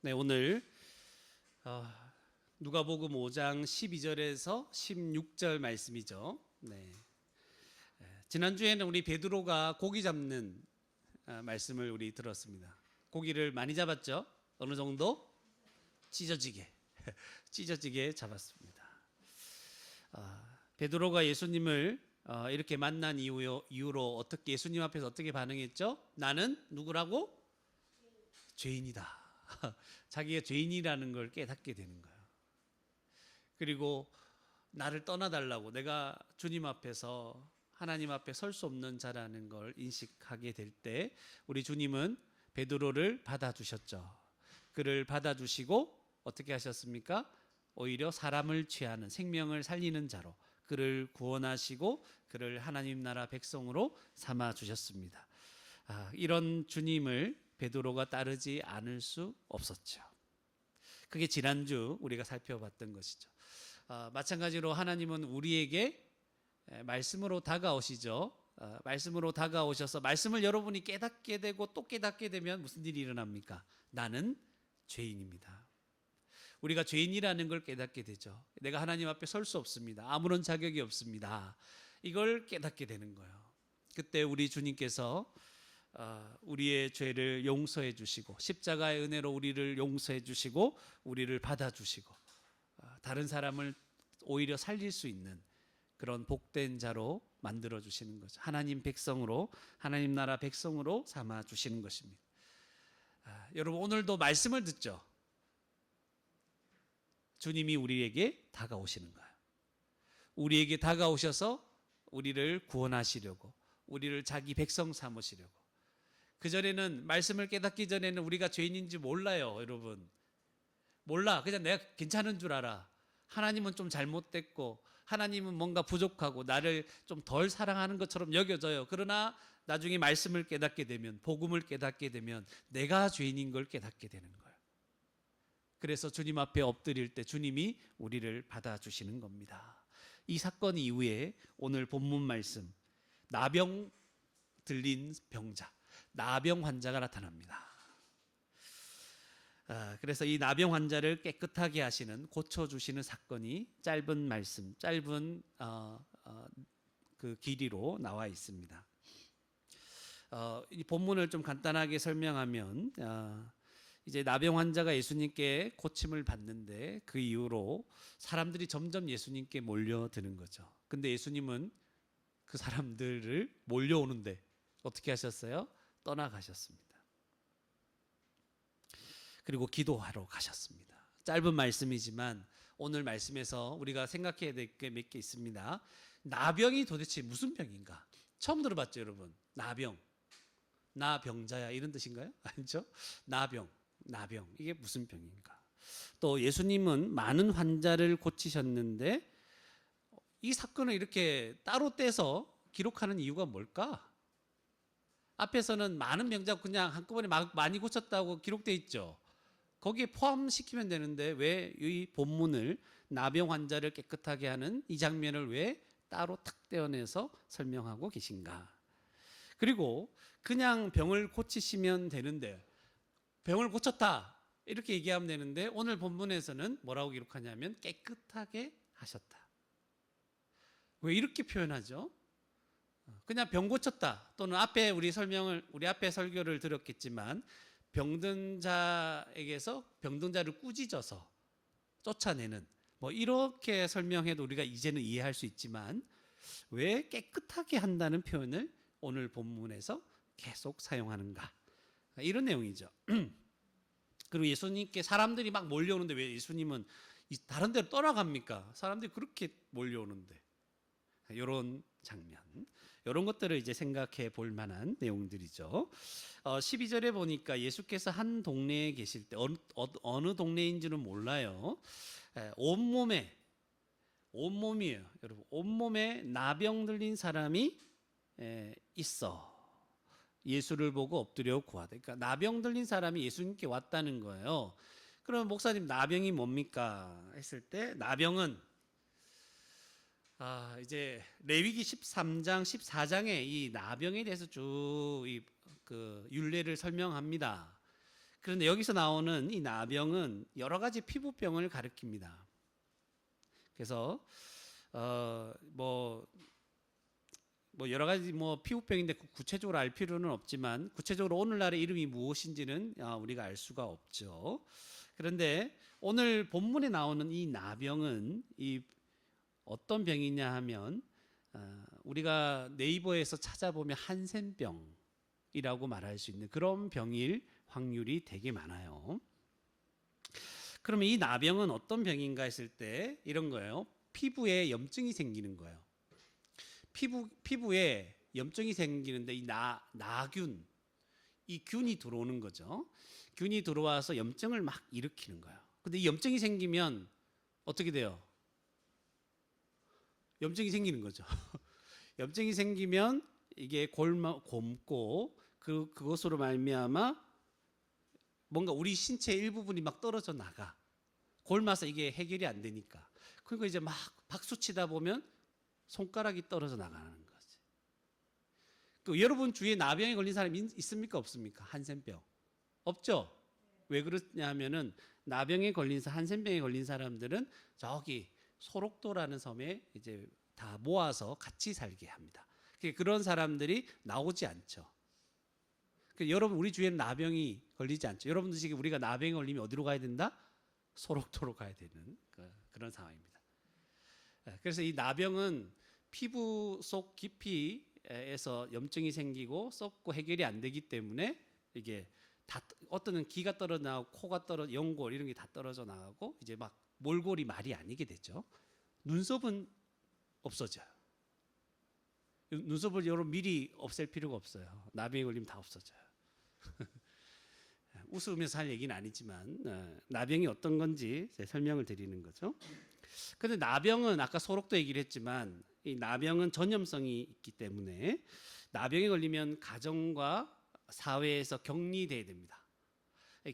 네, 오늘 누가복음 5장 12절에서 16절 말씀이죠. 네. 지난주에는 우리 베드로가 고기 잡는 말씀을 우리 들었습니다. 고기를 많이 잡았죠? 어느 정도? 찢어지게 찢어지게 잡았습니다. 베드로가 예수님을 이렇게 만난 이후로 어떻게 예수님 앞에서 어떻게 반응했죠? 나는 누구라고? 죄인이다. 자기가 죄인이라는 걸 깨닫게 되는 거예요. 그리고 나를 떠나달라고, 내가 주님 앞에서 하나님 앞에 설 수 없는 자라는 걸 인식하게 될 때 우리 주님은 베드로를 받아주셨죠. 그를 받아주시고 어떻게 하셨습니까? 오히려 사람을 취하는, 생명을 살리는 자로 그를 구원하시고 그를 하나님 나라 백성으로 삼아 주셨습니다. 이런 주님을 베드로가 따르지 않을 수 없었죠. 그게 지난주 우리가 살펴봤던 것이죠. 마찬가지로 하나님은 우리에게 말씀으로 다가오시죠. 말씀으로 다가오셔서 말씀을 여러분이 깨닫게 되고 또 깨닫게 되면 무슨 일이 일어납니까? 나는 죄인입니다. 우리가 죄인이라는 걸 깨닫게 되죠. 내가 하나님 앞에 설 수 없습니다. 아무런 자격이 없습니다. 이걸 깨닫게 되는 거예요. 그때 우리 주님께서 우리의 죄를 용서해 주시고 십자가의 은혜로 우리를 용서해 주시고 우리를 받아주시고 다른 사람을 오히려 살릴 수 있는 그런 복된 자로 만들어 주시는 거죠. 하나님 백성으로, 하나님 나라 백성으로 삼아 주시는 것입니다. 여러분, 오늘도 말씀을 듣죠. 주님이 우리에게 다가오시는 거예요. 우리에게 다가오셔서 우리를 구원하시려고, 우리를 자기 백성 삼으시려고. 그전에는, 말씀을 깨닫기 전에는 우리가 죄인인지 몰라요, 여러분. 몰라. 그냥 내가 괜찮은 줄 알아. 하나님은 좀 잘못됐고 하나님은 뭔가 부족하고 나를 좀 덜 사랑하는 것처럼 여겨져요. 그러나 나중에 말씀을 깨닫게 되면, 복음을 깨닫게 되면 내가 죄인인 걸 깨닫게 되는 거예요. 그래서 주님 앞에 엎드릴 때 주님이 우리를 받아주시는 겁니다. 이 사건 이후에 오늘 본문 말씀, 나병 들린 병자, 나병 환자가 나타납니다. 그래서 이 나병 환자를 깨끗하게 하시는, 고쳐주시는 사건이 짧은 말씀, 짧은 그 길이로 나와 있습니다. 이 본문을 좀 간단하게 설명하면, 이제 나병 환자가 예수님께 고침을 받는데 그 이후로 사람들이 점점 예수님께 몰려드는 거죠. 근데 예수님은 그 사람들을 몰려오는데 어떻게 하셨어요? 떠나가셨습니다. 그리고 기도하러 가셨습니다. 짧은 말씀이지만 오늘 말씀에서 우리가 생각해야 될 게 몇 개 있습니다. 나병이 도대체 무슨 병인가? 처음 들어봤죠, 여러분? 나병. 나병자야, 이런 뜻인가요? 아니죠? 나병. 이게 무슨 병인가? 또 예수님은 많은 환자를 고치셨는데 이 사건을 이렇게 따로 떼서 기록하는 이유가 뭘까? 앞에서는 많은 병자 그냥 한꺼번에 많이 고쳤다고 기록되어 있죠. 거기에 포함시키면 되는데 왜 이 본문을, 나병 환자를 깨끗하게 하는 이 장면을 왜 따로 탁 떼어내서 설명하고 계신가? 그리고 그냥 병을 고치시면 되는데, 병을 고쳤다 이렇게 얘기하면 되는데 오늘 본문에서는 뭐라고 기록하냐면 깨끗하게 하셨다. 왜 이렇게 표현하죠? 그냥 병 고쳤다, 또는 앞에 우리 앞에 설교를 들었겠지만 병든 자에게서 병든 자를 꾸짖어서 쫓아내는, 뭐 이렇게 설명해도 우리가 이제는 이해할 수 있지만 왜 깨끗하게 한다는 표현을 오늘 본문에서 계속 사용하는가? 이런 내용이죠. 그리고 예수님께 사람들이 막 몰려오는데 왜 예수님은 다른 데로 떠나갑니까? 사람들이 그렇게 몰려오는데. 이런 장면, 이런 것들을 이제 생각해 볼 만한 내용들이죠. 12절에 보니까 예수께서 한 동네에 계실 때, 어느 동네인지는 몰라요. 온몸이에요, 여러분. 온몸에 나병 들린 사람이 있어. 예수를 보고 엎드려 구하다. 그러니까 나병 들린 사람이 예수님께 왔다는 거예요. 그러면 목사님, 나병이 뭡니까? 했을 때, 나병은 이제 레위기 13장, 14장에 이 나병에 대해서 쭉 그 율례를 설명합니다. 그런데 여기서 나오는 이 나병은 여러 가지 피부병을 가리킵니다. 그래서 뭐 여러 가지 뭐 피부병인데 구체적으로 알 필요는 없지만 구체적으로 오늘날의 이름이 무엇인지는 우리가 알 수가 없죠. 그런데 오늘 본문에 나오는 이 나병은 이 어떤 병이냐 하면 우리가 네이버에서 찾아보면 한센병이라고 말할 수 있는 그런 병일 확률이 되게 많아요. 그러면 이 나병은 어떤 병인가 했을 때 이런 거예요. 피부에 염증이 생기는 거예요. 피부에 염증이 생기는데 이 나균, 이 균이 들어오는 거죠. 균이 들어와서 염증을 막 일으키는 거예요. 근데 이 염증이 생기면 어떻게 돼요? 염증이 생기는 거죠. 염증이 생기면 이게 곪고 그것으로 말미암아 뭔가 우리 신체 일부분이 막 떨어져 나가. 곪아서 이게 해결이 안 되니까. 그러니까 이제 막 박수 치다 보면 손가락이 떨어져 나가는 거지. 여러분 주위에 나병에 걸린 사람이 있습니까? 없습니까? 한센병. 없죠? 왜 그러냐 하면은 나병에 걸린 한센병에 걸린 사람들은 저기 소록도라는 섬에 이제 다 모아서 같이 살게 합니다. 그런 사람들이 나오지 않죠. 여러분 우리 주위에는 나병이 걸리지 않죠. 여러분들 지금 우리가 나병에 걸리면 어디로 가야 된다? 소록도로 가야 되는 그런 상황입니다. 그래서 이 나병은 피부 속 깊이에서 염증이 생기고 썩고 해결이 안 되기 때문에 이게 다 어떤 기가 떨어져 나가고 코가 떨어져 연골 이런 게 다 떨어져 나가고 이제 막 몰골이 말이 아니게 되죠. 눈썹은 없어져요. 눈썹을 여러분 미리 없앨 필요가 없어요. 나병에 걸리면 다 없어져요. 웃으면서 할 얘기는 아니지만 나병이 어떤 건지 설명을 드리는 거죠. 그런데 나병은 아까 소록도 얘기를 했지만 이 나병은 전염성이 있기 때문에 나병에 걸리면 가정과 사회에서 격리돼야 됩니다.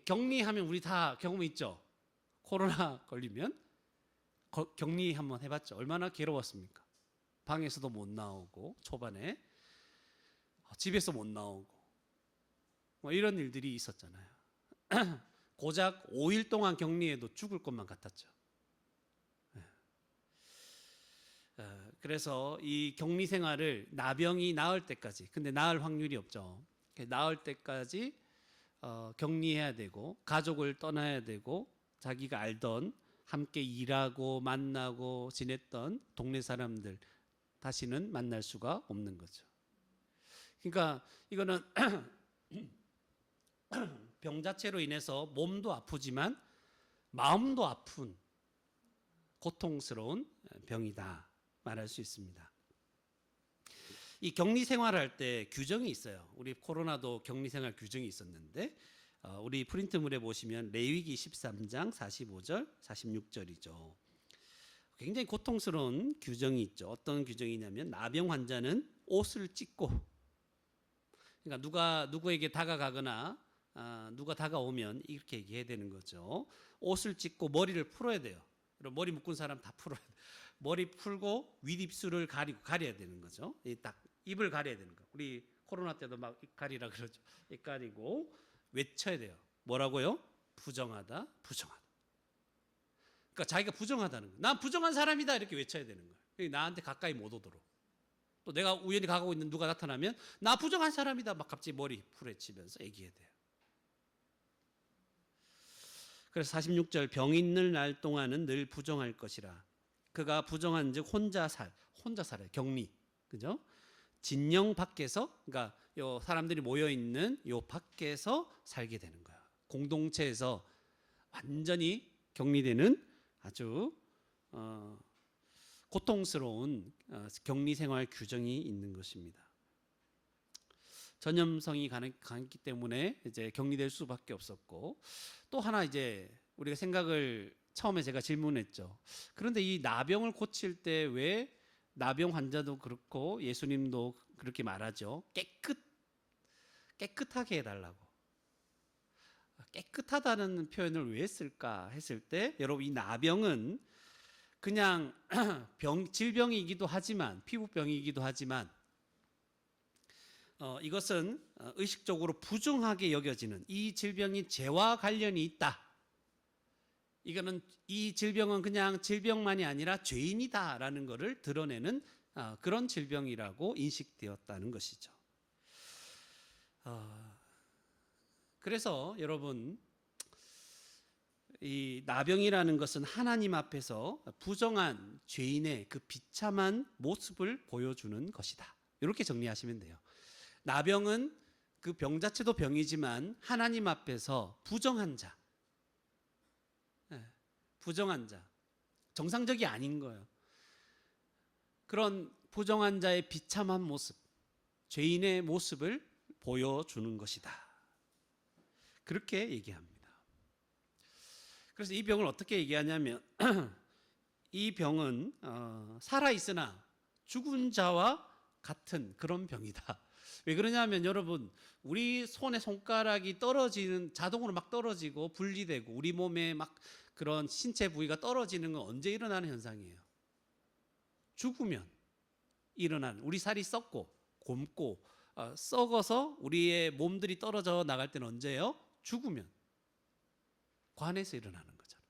격리하면 우리 다 경험 있죠. 코로나 걸리면 격리 한번 해봤죠. 얼마나 괴로웠습니까? 방에서도 못 나오고 초반에 집에서 못 나오고 뭐 이런 일들이 있었잖아요. 고작 5일 동안 격리해도 죽을 것만 같았죠. 그래서 이 격리 생활을 나병이 나을 때까지, 근데 나을 확률이 없죠. 나을 때까지 격리해야 되고 가족을 떠나야 되고 자기가 알던 함께 일하고 만나고 지냈던 동네 사람들 다시는 만날 수가 없는 거죠. 그러니까 이거는 병 자체로 인해서 몸도 아프지만 마음도 아픈 고통스러운 병이다 말할 수 있습니다. 이 격리 생활할 때 규정이 있어요. 우리 코로나도 격리 생활 규정이 있었는데 우리 프린트물에 보시면 레위기 13장 45절 46절이죠. 굉장히 고통스러운 규정이 있죠. 어떤 규정이냐면 나병 환자는 옷을 찢고, 그러니까 누가 누구에게 다가가거나 누가 다가오면 이렇게 얘기해야 되는 거죠. 옷을 찢고 머리를 풀어야 돼요. 머리 묶은 사람 다 풀어야 돼요. 머리 풀고 윗입술을 가려야 되는 거죠. 딱 입을 가려야 되는 거. 우리 코로나 때도 막 입 가리라 그러죠. 입 가리고 외쳐야 돼요. 뭐라고요? 부정하다, 부정하다. 그러니까 자기가 부정하다는 거예요. 난 부정한 사람이다 이렇게 외쳐야 되는 거예요. 나한테 가까이 못 오도록. 또 내가 우연히 가고 있는 누가 나타나면 나 부정한 사람이다 막 갑자기 머리 풀어치면서 얘기해야 돼요. 그래서 46절 병 있는 날 동안은 늘 부정할 것이라. 그가 부정한즉 혼자 살아요. 격리, 그죠? 진영 밖에서, 그러니까 요 사람들이 모여 있는 요 밖에서 살게 되는 거야. 공동체에서 완전히 격리되는 아주 고통스러운 격리 생활 규정이 있는 것입니다. 전염성이 강했기 때문에 이제 격리될 수밖에 없었고, 또 하나 이제 우리가 생각을 처음에 제가 질문했죠. 그런데 이 나병을 고칠 때 왜 나병 환자도 그렇고 예수님도 그렇게 말하죠. 깨끗하게 해달라고. 깨끗하다는 표현을 왜 쓸까 했을 때, 여러분 이 나병은 그냥 질병이기도 하지만 피부병이기도 하지만 이것은 의식적으로 부정하게 여겨지는 이 질병이 죄와 관련이 있다. 이거는 이 질병은 그냥 질병만이 아니라 죄인이다라는 것을 드러내는 그런 질병이라고 인식되었다는 것이죠. 그래서 여러분, 이 나병이라는 것은 하나님 앞에서 부정한 죄인의 그 비참한 모습을 보여주는 것이다. 이렇게 정리하시면 돼요. 나병은 그 병 자체도 병이지만 하나님 앞에서 부정한 자, 부정한 자, 정상적이 아닌 거예요. 그런 부정한 자의 비참한 모습, 죄인의 모습을 보여주는 것이다. 그렇게 얘기합니다. 그래서 이 병을 어떻게 얘기하냐면 이 병은 살아있으나 죽은 자와 같은 그런 병이다. 왜 그러냐면 여러분, 우리 손에 손가락이 떨어지는, 자동으로 막 떨어지고 분리되고 우리 몸에 막 그런 신체 부위가 떨어지는 건 언제 일어나는 현상이에요? 죽으면 일어나는, 우리 살이 썩고 곪고 썩어서 우리의 몸들이 떨어져 나갈 때는 언제예요? 죽으면. 관에서 일어나는 거잖아요.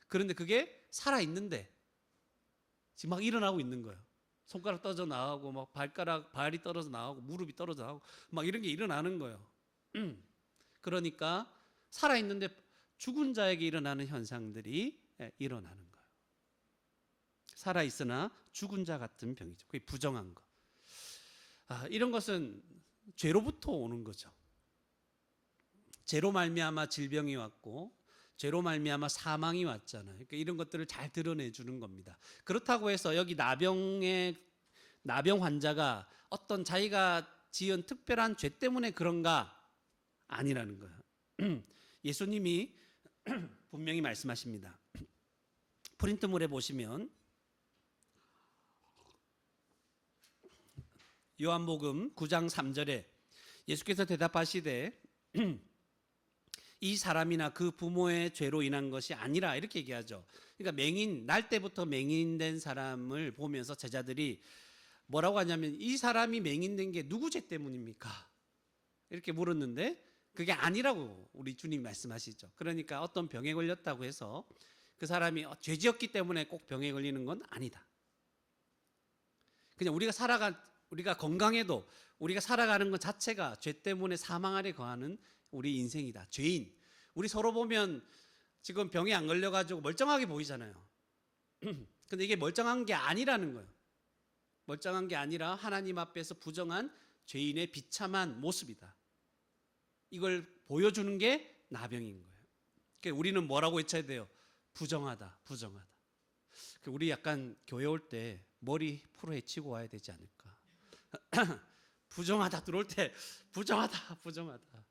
그런데 그게 살아있는데 지금 막 일어나고 있는 거예요. 손가락 떨어져 나가고 막 발이 떨어져 나가고 무릎이 떨어져 나가고 막 이런 게 일어나는 거예요. 그러니까 살아있는데 죽은 자에게 일어나는 현상들이 일어나는 거예요. 살아있으나 죽은 자 같은 병이죠. 그게 부정한 거. 이런 것은 죄로부터 오는 거죠. 죄로 말미암아 질병이 왔고 죄로 말미암아 사망이 왔잖아요. 그러니까 이런 것들을 잘 드러내 주는 겁니다. 그렇다고 해서 여기 나병 환자가 어떤 자기가 지은 특별한 죄 때문에 그런가? 아니라는 거예요. 예수님이 분명히 말씀하십니다. 프린트물에 보시면 요한복음 9장 3절에 예수께서 대답하시되 이 사람이나 그 부모의 죄로 인한 것이 아니라 이렇게 얘기하죠. 그러니까 날 때부터 맹인된 사람을 보면서 제자들이 뭐라고 하냐면 이 사람이 맹인된 게 누구 죄 때문입니까? 이렇게 물었는데 그게 아니라고 우리 주님 말씀하시죠. 그러니까 어떤 병에 걸렸다고 해서 그 사람이 죄지었기 때문에 꼭 병에 걸리는 건 아니다. 그냥 우리가 건강해도 우리가 살아가는 것 자체가 죄 때문에 사망 아래 거하는 우리 인생이다. 죄인. 우리 서로 보면 지금 병에 안 걸려가지고 멀쩡하게 보이잖아요. 근데 이게 멀쩡한 게 아니라는 거예요. 멀쩡한 게 아니라 하나님 앞에서 부정한 죄인의 비참한 모습이다. 이걸 보여주는 게 나병인 거예요. 그러니까 우리는 뭐라고 외쳐야 돼요? 부정하다, 부정하다. 우리 약간 교회 올 때 머리 풀어 헤치고 와야 되지 않을까? 부정하다 들어올 때 부정하다, 부정하다.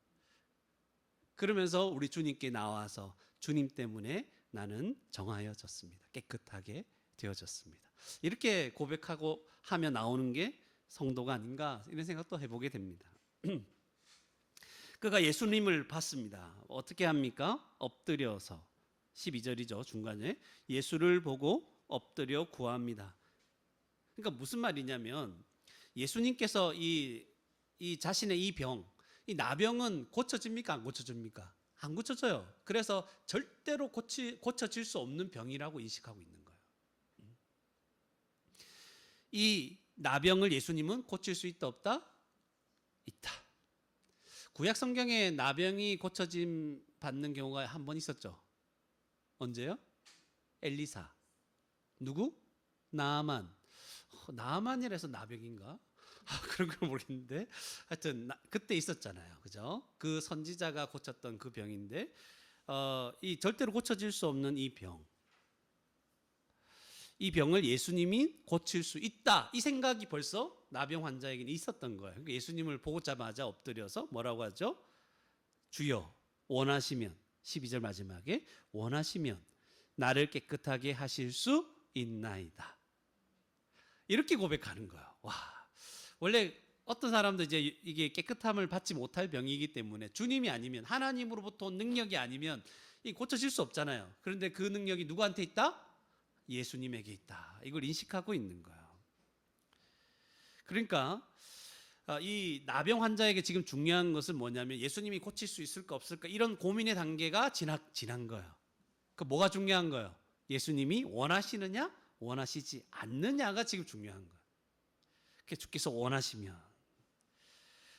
그러면서 우리 주님께 나와서 주님 때문에 나는 정하여졌습니다. 깨끗하게 되어졌습니다. 이렇게 고백하고 하며 나오는 게 성도가 아닌가 이런 생각도 해보게 됩니다. 그가 예수님을 봤습니다. 어떻게 합니까? 엎드려서 12절이죠. 중간에 예수를 보고 엎드려 구합니다. 그러니까 무슨 말이냐면 예수님께서 이 자신의 이 병, 이 나병은 고쳐집니까? 안 고쳐집니까? 안 고쳐져요. 그래서 절대로 고쳐질 수 없는 병이라고 인식하고 있는 거예요. 이 나병을 예수님은 고칠 수 있다 없다? 있다. 구약 성경에 나병이 고쳐짐 받는 경우가 한 번 있었죠. 언제요? 엘리사. 누구? 나아만. 나아만이라서 나병인가? 그런 걸 모르겠는데 하여튼 그때 있었잖아요. 그죠? 그 선지자가 고쳤던 그 병인데 이 절대로 고쳐질 수 없는 이 병. 이 병을 예수님이 고칠 수 있다. 이 생각이 벌써 나병 환자에게는 있었던 거예요. 그러니까 예수님을 보고자마자 엎드려서 뭐라고 하죠? 주여 원하시면 12절 마지막에 원하시면 나를 깨끗하게 하실 수 있나이다. 이렇게 고백하는 거예요. 와, 원래 어떤 사람도 이제 이게 깨끗함을 받지 못할 병이기 때문에 주님이 아니면 하나님으로부터 온 능력이 아니면 이 고쳐질 수 없잖아요. 그런데 그 능력이 누구한테 있다? 예수님에게 있다. 이걸 인식하고 있는 거예요. 그러니까 이 나병 환자에게 지금 중요한 것은 뭐냐면 예수님이 고칠 수 있을까 없을까 이런 고민의 단계가 지난 거예요. 그 뭐가 중요한 거예요? 예수님이 원하시느냐 원하시지 않느냐가 지금 중요한 거예요. 주께서 원하시면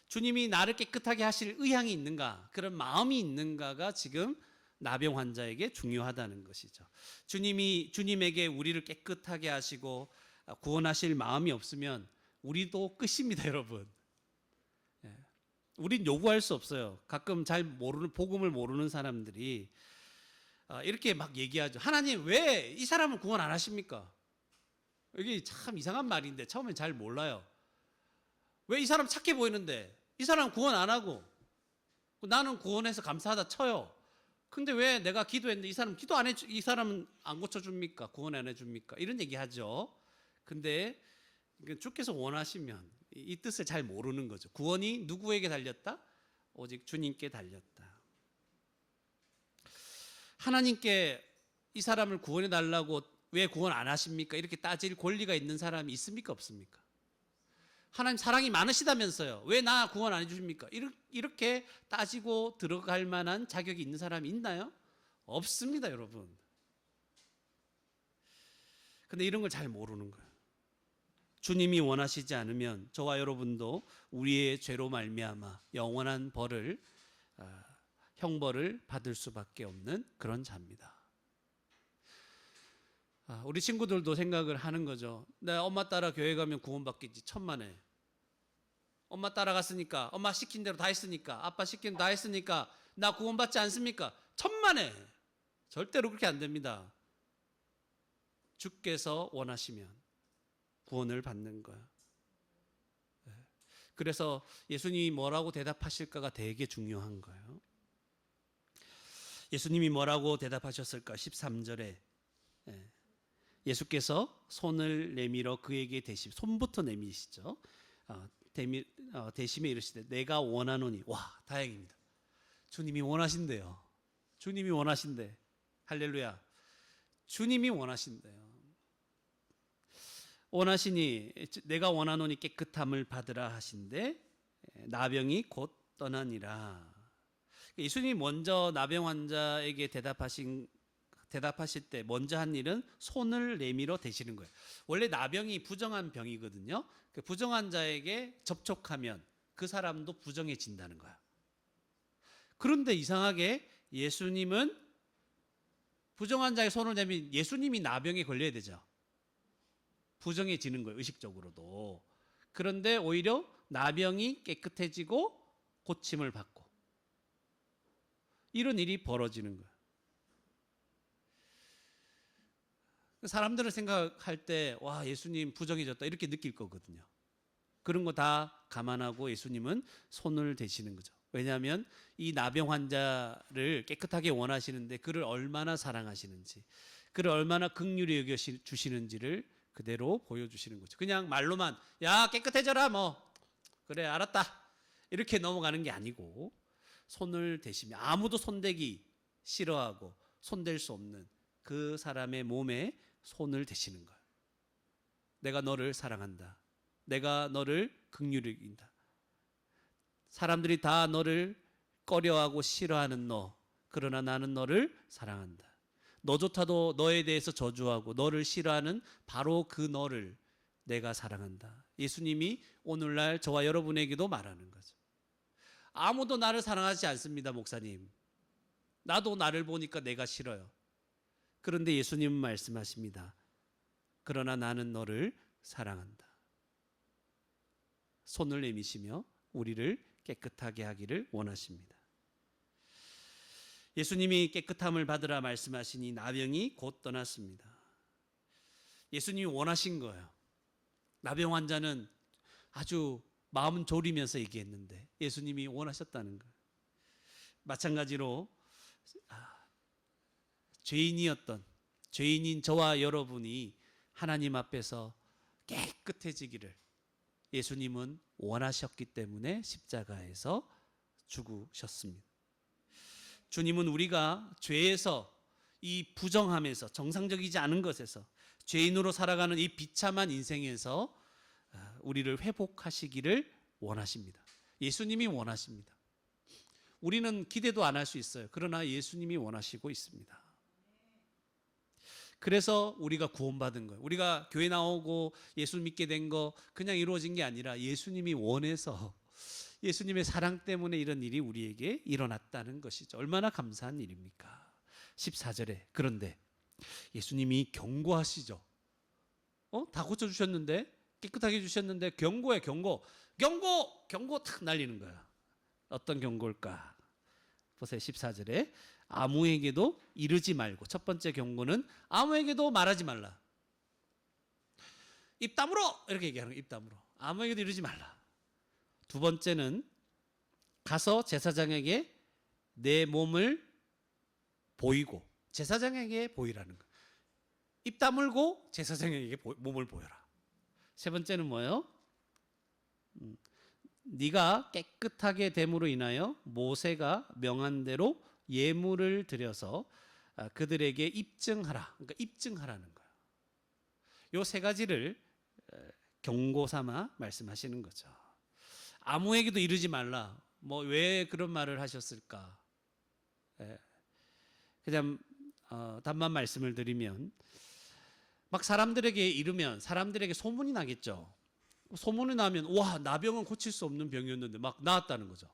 주님이 나를 깨끗하게 하실 의향이 있는가 그런 마음이 있는가가 지금 나병 환자에게 중요하다는 것이죠. 주님에게 우리를 깨끗하게 하시고 구원하실 마음이 없으면 우리도 끝입니다, 여러분. 우린 요구할 수 없어요. 가끔 잘 모르는 복음을 모르는 사람들이 이렇게 막 얘기하죠. 하나님 왜 이 사람을 구원 안 하십니까? 이게 참 이상한 말인데 처음엔 잘 몰라요. 왜 이 사람 착해 보이는데 이 사람 구원 안 하고 나는 구원해서 감사하다 쳐요. 근데 왜 내가 기도했는데 이 사람 기도 안 해, 이 사람은 안 고쳐줍니까? 구원 안 해줍니까? 이런 얘기 하죠. 근데 주께서 원하시면 이 뜻을 잘 모르는 거죠. 구원이 누구에게 달렸다? 오직 주님께 달렸다. 하나님께 이 사람을 구원해 달라고 왜 구원 안 하십니까? 이렇게 따질 권리가 있는 사람이 있습니까? 없습니까? 하나님 사랑이 많으시다면서요. 왜 나 구원 안 해주십니까? 이렇게 따지고 들어갈 만한 자격이 있는 사람이 있나요? 없습니다, 여러분. 근데 이런 걸 잘 모르는 거예요. 주님이 원하시지 않으면 저와 여러분도 우리의 죄로 말미암아 영원한 벌을 형벌을 받을 수밖에 없는 그런 자입니다. 우리 친구들도 생각을 하는 거죠. 내 엄마 따라 교회 가면 구원받겠지. 천만에. 엄마 따라갔으니까, 엄마 시킨 대로 다 했으니까, 아빠 시킨 대로 다 했으니까 나 구원받지 않습니까? 천만에. 절대로 그렇게 안 됩니다. 주께서 원하시면 구원을 받는 거야. 그래서 예수님이 뭐라고 대답하실까가 되게 중요한 거예요. 예수님이 뭐라고 대답하셨을까? 13절에 예수께서 손을 내밀어 그에게 손부터 내미시죠. 대심에 이르시되 내가 원하노니. 와, 다행입니다. 주님이 원하신대요. 주님이 원하신대. 할렐루야. 주님이 원하신대요. 원하시니 내가 원하노니 깨끗함을 받으라 하신대 나병이 곧 떠나니라. 예수님이 먼저 나병 환자에게 대답하실 때 먼저 한 일은 손을 내밀어 대시는 거예요. 원래 나병이 부정한 병이거든요. 그 부정한 자에게 접촉하면 그 사람도 부정해진다는 거야. 그런데 이상하게 예수님은 부정한 자의 손을 내밀면 예수님이 나병에 걸려야 되죠. 부정해지는 거예요, 의식적으로도. 그런데 오히려 나병이 깨끗해지고 고침을 받고 이런 일이 벌어지는 거예요. 사람들은 생각할 때 와, 예수님 부정해졌다 이렇게 느낄 거거든요. 그런 거 다 감안하고 예수님은 손을 대시는 거죠. 왜냐하면 이 나병 환자를 깨끗하게 원하시는데 그를 얼마나 사랑하시는지, 그를 얼마나 긍휼히 여겨 주시는지를 그대로 보여주시는 거죠. 그냥 말로만 야 깨끗해져라 뭐 그래 알았다 이렇게 넘어가는 게 아니고 손을 대시며 아무도 손대기 싫어하고 손댈 수 없는 그 사람의 몸에 손을 대시는 거예요. 내가 너를 사랑한다. 내가 너를 긍휼히 여긴다. 사람들이 다 너를 꺼려하고 싫어하는 너, 그러나 나는 너를 사랑한다. 너조차도 너에 대해서 저주하고 너를 싫어하는 바로 그 너를 내가 사랑한다. 예수님이 오늘날 저와 여러분에게도 말하는 거죠. 아무도 나를 사랑하지 않습니다, 목사님. 나도 나를 보니까 내가 싫어요. 그런데 예수님은 말씀하십니다. 그러나 나는 너를 사랑한다. 손을 내미시며 우리를 깨끗하게 하기를 원하십니다. 예수님이 깨끗함을 받으라 말씀하시니 나병이 곧 떠났습니다. 예수님이 원하신 거예요. 나병 환자는 아주 마음 졸이면서 얘기했는데 예수님이 원하셨다는 거예요. 마찬가지로 죄인인 저와 여러분이 하나님 앞에서 깨끗해지기를 예수님은 원하셨기 때문에 십자가에서 죽으셨습니다. 주님은 우리가 죄에서 이 부정함에서 정상적이지 않은 것에서 죄인으로 살아가는 이 비참한 인생에서 우리를 회복하시기를 원하십니다. 예수님이 원하십니다. 우리는 기대도 안 할 수 있어요. 그러나 예수님이 원하시고 있습니다. 그래서 우리가 구원받은 거예요. 우리가 교회 나오고 예수 믿게 된 거 그냥 이루어진 게 아니라 예수님이 원해서 예수님의 사랑 때문에 이런 일이 우리에게 일어났다는 것이죠. 얼마나 감사한 일입니까? 14절에 그런데 예수님이 경고하시죠. 다 고쳐주셨는데, 깨끗하게 해주셨는데 경고해. 경고 탁 날리는 거야. 어떤 경고일까? 보세요. 14절에 아무에게도 이르지 말고, 첫 번째 경고는 아무에게도 말하지 말라. 입 다물어! 이렇게 얘기하는 거예요. 입 다물어. 아무에게도 이르지 말라. 두 번째는 가서 제사장에게 내 몸을 보이고, 제사장에게 보이라는 거예요. 입 다물고 제사장에게 몸을 보여라. 세 번째는 뭐예요? 네가 깨끗하게 됨으로 인하여 모세가 명한 대로 예물을 드려서 그들에게 입증하라. 그러니까 입증하라는 거예요. 요 세 가지를 경고 삼아 말씀하시는 거죠. 아무에게도 이르지 말라. 뭐 왜 그런 말을 하셨을까? 그냥 답만 말씀을 드리면, 막 사람들에게 이르면 사람들에게 소문이 나겠죠. 소문이 나면 와, 나병은 고칠 수 없는 병이었는데 막 나았다는 거죠.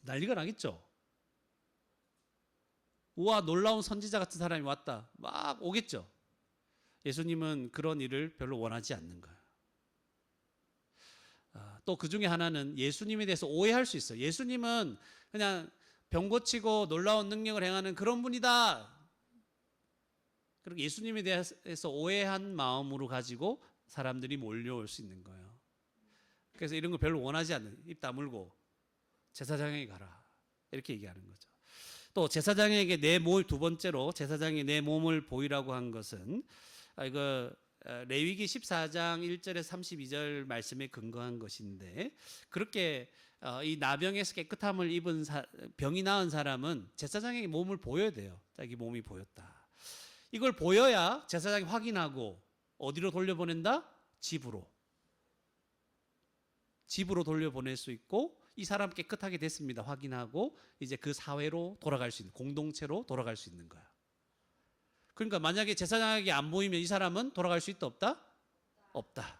난리가 나겠죠. 우와, 놀라운 선지자 같은 사람이 왔다, 막 오겠죠. 예수님은 그런 일을 별로 원하지 않는 거예요. 또 그 중에 하나는 예수님에 대해서 오해할 수 있어요. 예수님은 그냥 병 고치고 놀라운 능력을 행하는 그런 분이다. 그리고 예수님에 대해서 오해한 마음으로 가지고 사람들이 몰려올 수 있는 거예요. 그래서 이런 거 별로 원하지 않는, 입 다물고 제사장에게 가라, 이렇게 얘기하는 거죠. 또 제사장에게 두 번째로 제사장이 내 몸을 보이라고 한 것은 이거 레위기 14장 1절에서 32절 말씀에 근거한 것인데, 그렇게 이 나병에서 깨끗함을 입은 병이 나은 사람은 제사장에게 몸을 보여야 돼요. 자기 몸이 보였다. 이걸 보여야 제사장이 확인하고 어디로 돌려보낸다? 집으로 돌려보낼 수 있고, 이 사람 깨끗하게 됐습니다 확인하고 이제 그 사회로 돌아갈 수 있는, 공동체로 돌아갈 수 있는 거야. 그러니까 만약에 제사장에게 안 보이면 이 사람은 돌아갈 수 있다 없다? 없다.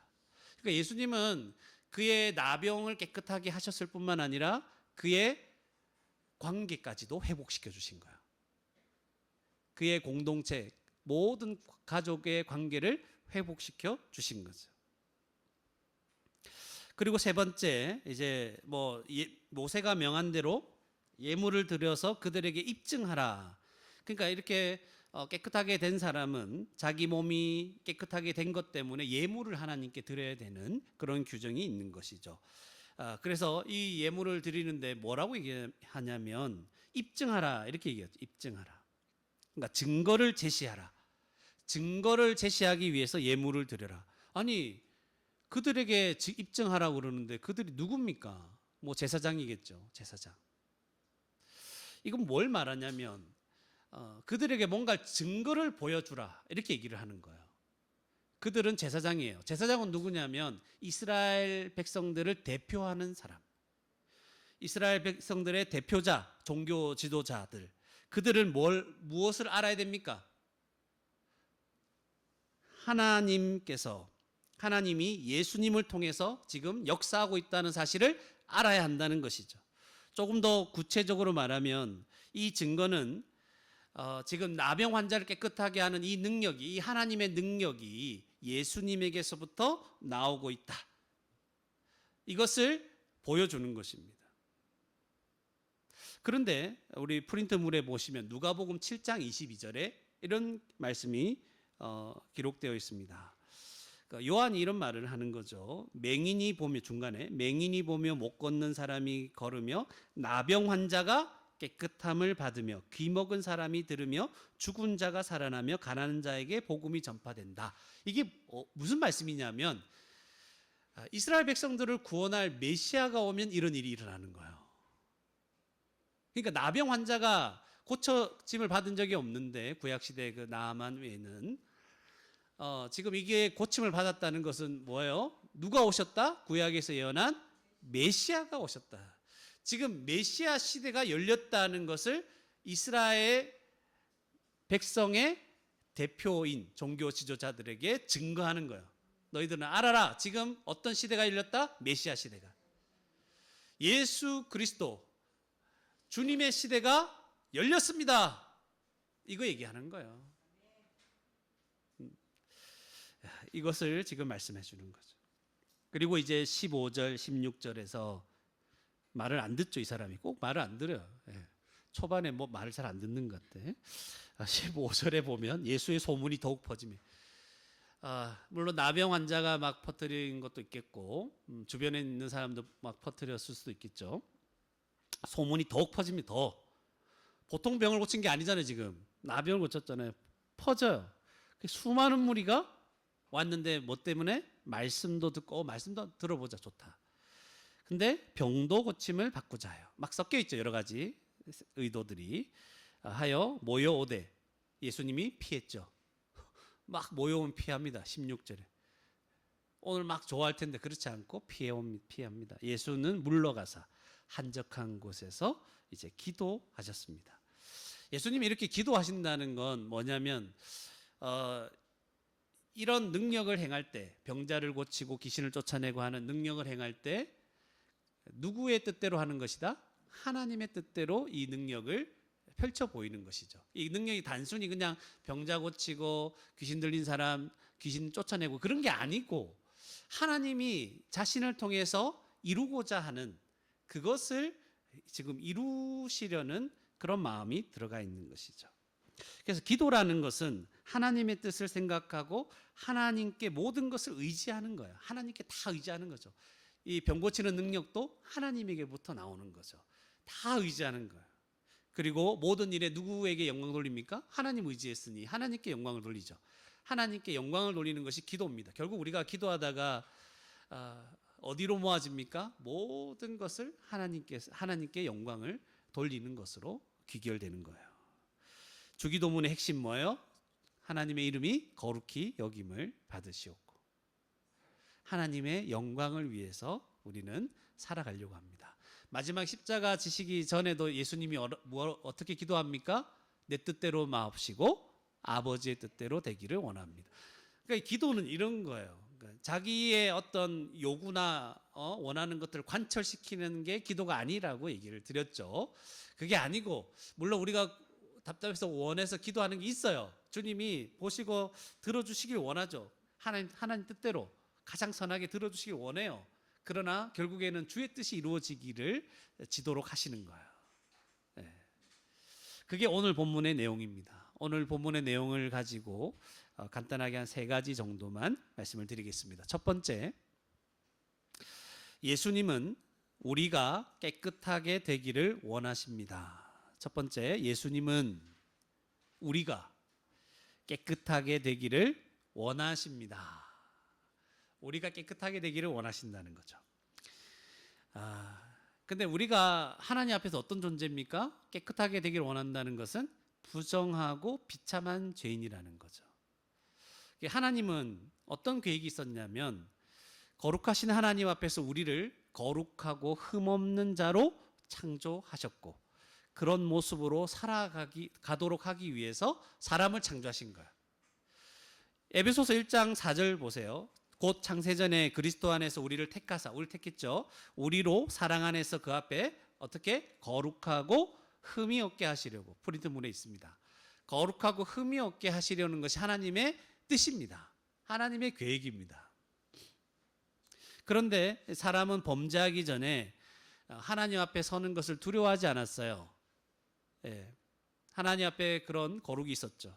그러니까 예수님은 그의 나병을 깨끗하게 하셨을 뿐만 아니라 그의 관계까지도 회복시켜 주신 거야. 그의 공동체, 모든 가족의 관계를 회복시켜 주신 거죠. 그리고 세 번째, 이제 모세가 명한 대로 예물을 드려서 그들에게 입증하라. 그러니까 이렇게 깨끗하게 된 사람은 자기 몸이 깨끗하게 된 것 때문에 예물을 하나님께 드려야 되는 그런 규정이 있는 것이죠. 그래서 이 예물을 드리는데 뭐라고 얘기하냐면 입증하라, 이렇게 얘기하죠. 입증하라. 그러니까 증거를 제시하라. 증거를 제시하기 위해서 예물을 드려라. 아니, 그들에게 입증하라고 그러는데 그들이 누굽니까? 뭐 제사장이겠죠. 제사장. 이건 뭘 말하냐면 그들에게 뭔가 증거를 보여주라, 이렇게 얘기를 하는 거예요. 그들은 제사장이에요. 제사장은 누구냐면 이스라엘 백성들을 대표하는 사람, 이스라엘 백성들의 대표자, 종교 지도자들. 그들은 무엇을 알아야 됩니까? 하나님이 예수님을 통해서 지금 역사하고 있다는 사실을 알아야 한다는 것이죠. 조금 더 구체적으로 말하면 이 증거는 지금 나병 환자를 깨끗하게 하는 이 능력이, 이 하나님의 능력이 예수님에게서부터 나오고 있다. 이것을 보여주는 것입니다. 그런데 우리 프린트물에 보시면 누가복음 7장 22절에 이런 말씀이 기록되어 있습니다. 요한이 이런 말을 하는 거죠. 중간에 맹인이 보며 못 걷는 사람이 걸으며 나병 환자가 깨끗함을 받으며 귀 먹은 사람이 들으며 죽은 자가 살아나며 가난한 자에게 복음이 전파된다. 이게 무슨 말씀이냐면 이스라엘 백성들을 구원할 메시아가 오면 이런 일이 일어나는 거예요. 그러니까 나병 환자가 고쳐짐을 받은 적이 없는데, 구약시대 그 나아만 외에는 지금 이게 고침을 받았다는 것은 뭐예요? 누가 오셨다? 구약에서 예언한 메시아가 오셨다. 지금 메시아 시대가 열렸다는 것을 이스라엘 백성의 대표인 종교 지도자들에게 증거하는 거예요. 너희들은 알아라. 지금 어떤 시대가 열렸다? 메시아 시대가. 예수 그리스도 주님의 시대가 열렸습니다. 이거 얘기하는 거예요. 이것을 지금 말씀해 주는 거죠. 그리고 이제 15절, 16절에서 말을 안 듣죠. 이 사람이 꼭 말을 안 들어요. 초반에 뭐 말을 잘 안 듣는 것 같아. 15절에 보면 예수의 소문이 더욱 퍼지며, 물론 나병 환자가 막 퍼뜨린 것도 있겠고, 주변에 있는 사람도 막 퍼뜨렸을 수도 있겠죠. 소문이 더욱 퍼집니다. 더. 보통 병을 고친 게 아니잖아요. 지금 나병을 고쳤잖아요. 퍼져요. 수많은 무리가 왔는데 뭐 때문에? 말씀도 듣고 말씀도 들어보자. 좋다. 근데 병도 고침을 바꾸자 해요. 막 섞여 있죠. 여러 가지 의도들이 하여 모여오되 예수님이 피했죠. 막 모여오면 피합니다. 16절에. 오늘 막 좋아할 텐데 그렇지 않고 피합니다. 예수는 물러가사 한적한 곳에서 이제 기도하셨습니다. 예수님이 이렇게 기도하신다는 건 뭐냐면 이런 능력을 행할 때, 병자를 고치고 귀신을 쫓아내고 하는 능력을 행할 때 누구의 뜻대로 하는 것이다? 하나님의 뜻대로 이 능력을 펼쳐 보이는 것이죠. 이 능력이 단순히 그냥 병자 고치고 귀신 들린 사람 귀신 쫓아내고 그런 게 아니고 하나님이 자신을 통해서 이루고자 하는 그것을 지금 이루시려는 그런 마음이 들어가 있는 것이죠. 그래서 기도라는 것은 하나님의 뜻을 생각하고 하나님께 모든 것을 의지하는 거예요. 하나님께 다 의지하는 거죠. 이 병 고치는 능력도 하나님에게부터 나오는 거죠. 다 의지하는 거예요. 그리고 모든 일에 누구에게 영광 돌립니까? 하나님 의지했으니 하나님께 영광을 돌리죠. 하나님께 영광을 돌리는 것이 기도입니다. 결국 우리가 기도하다가 어디로 모아집니까? 모든 것을 하나님께 영광을 돌리는 것으로 귀결되는 거예요. 주기도문의 핵심 뭐예요? 하나님의 이름이 거룩히 여김을 받으시옵고 하나님의 영광을 위해서 우리는 살아가려고 합니다. 마지막 십자가 지시기 전에도 예수님이 어떻게 기도합니까? 내 뜻대로 마옵시고 아버지의 뜻대로 되기를 원합니다. 그러니까 기도는 이런 거예요. 그러니까 자기의 어떤 요구나 원하는 것들을 관철시키는 게 기도가 아니라고 얘기를 드렸죠. 그게 아니고 물론 우리가 답답해서 원해서 기도하는 게 있어요. 주님이 보시고 들어주시길 원하죠. 하나님 뜻대로 가장 선하게 들어주시길 원해요. 그러나 결국에는 주의 뜻이 이루어지기를 지도록 하시는 거예요. 네. 그게 오늘 본문의 내용입니다. 오늘 본문의 내용을 가지고 간단하게 한 3가지 정도만 말씀을 드리겠습니다. 첫 번째, 예수님은 우리가 깨끗하게 되기를 원하십니다. 첫 번째, 예수님은 우리가 깨끗하게 되기를 원하십니다. 우리가 깨끗하게 되기를 원하신다는 거죠. 근데 우리가 하나님 앞에서 어떤 존재입니까? 깨끗하게 되기를 원한다는 것은 부정하고 비참한 죄인이라는 거죠. 하나님은 어떤 계획이 있었냐면 거룩하신 하나님 앞에서 우리를 거룩하고 흠없는 자로 창조하셨고 그런 모습으로 살아가도록 하기 위해서 사람을 창조하신 거예요. 에베소서 1장 4절 보세요. 곧 창세전에 그리스도 안에서 우리를 택했죠. 우리로 사랑 안에서 그 앞에 어떻게 거룩하고 흠이 없게 하시려고 프린트문에 있습니다. 거룩하고 흠이 없게 하시려는 것이 하나님의 뜻입니다. 하나님의 계획입니다. 그런데 사람은 범죄하기 전에 하나님 앞에 서는 것을 두려워하지 않았어요. 하나님 앞에 그런 거룩이 있었죠.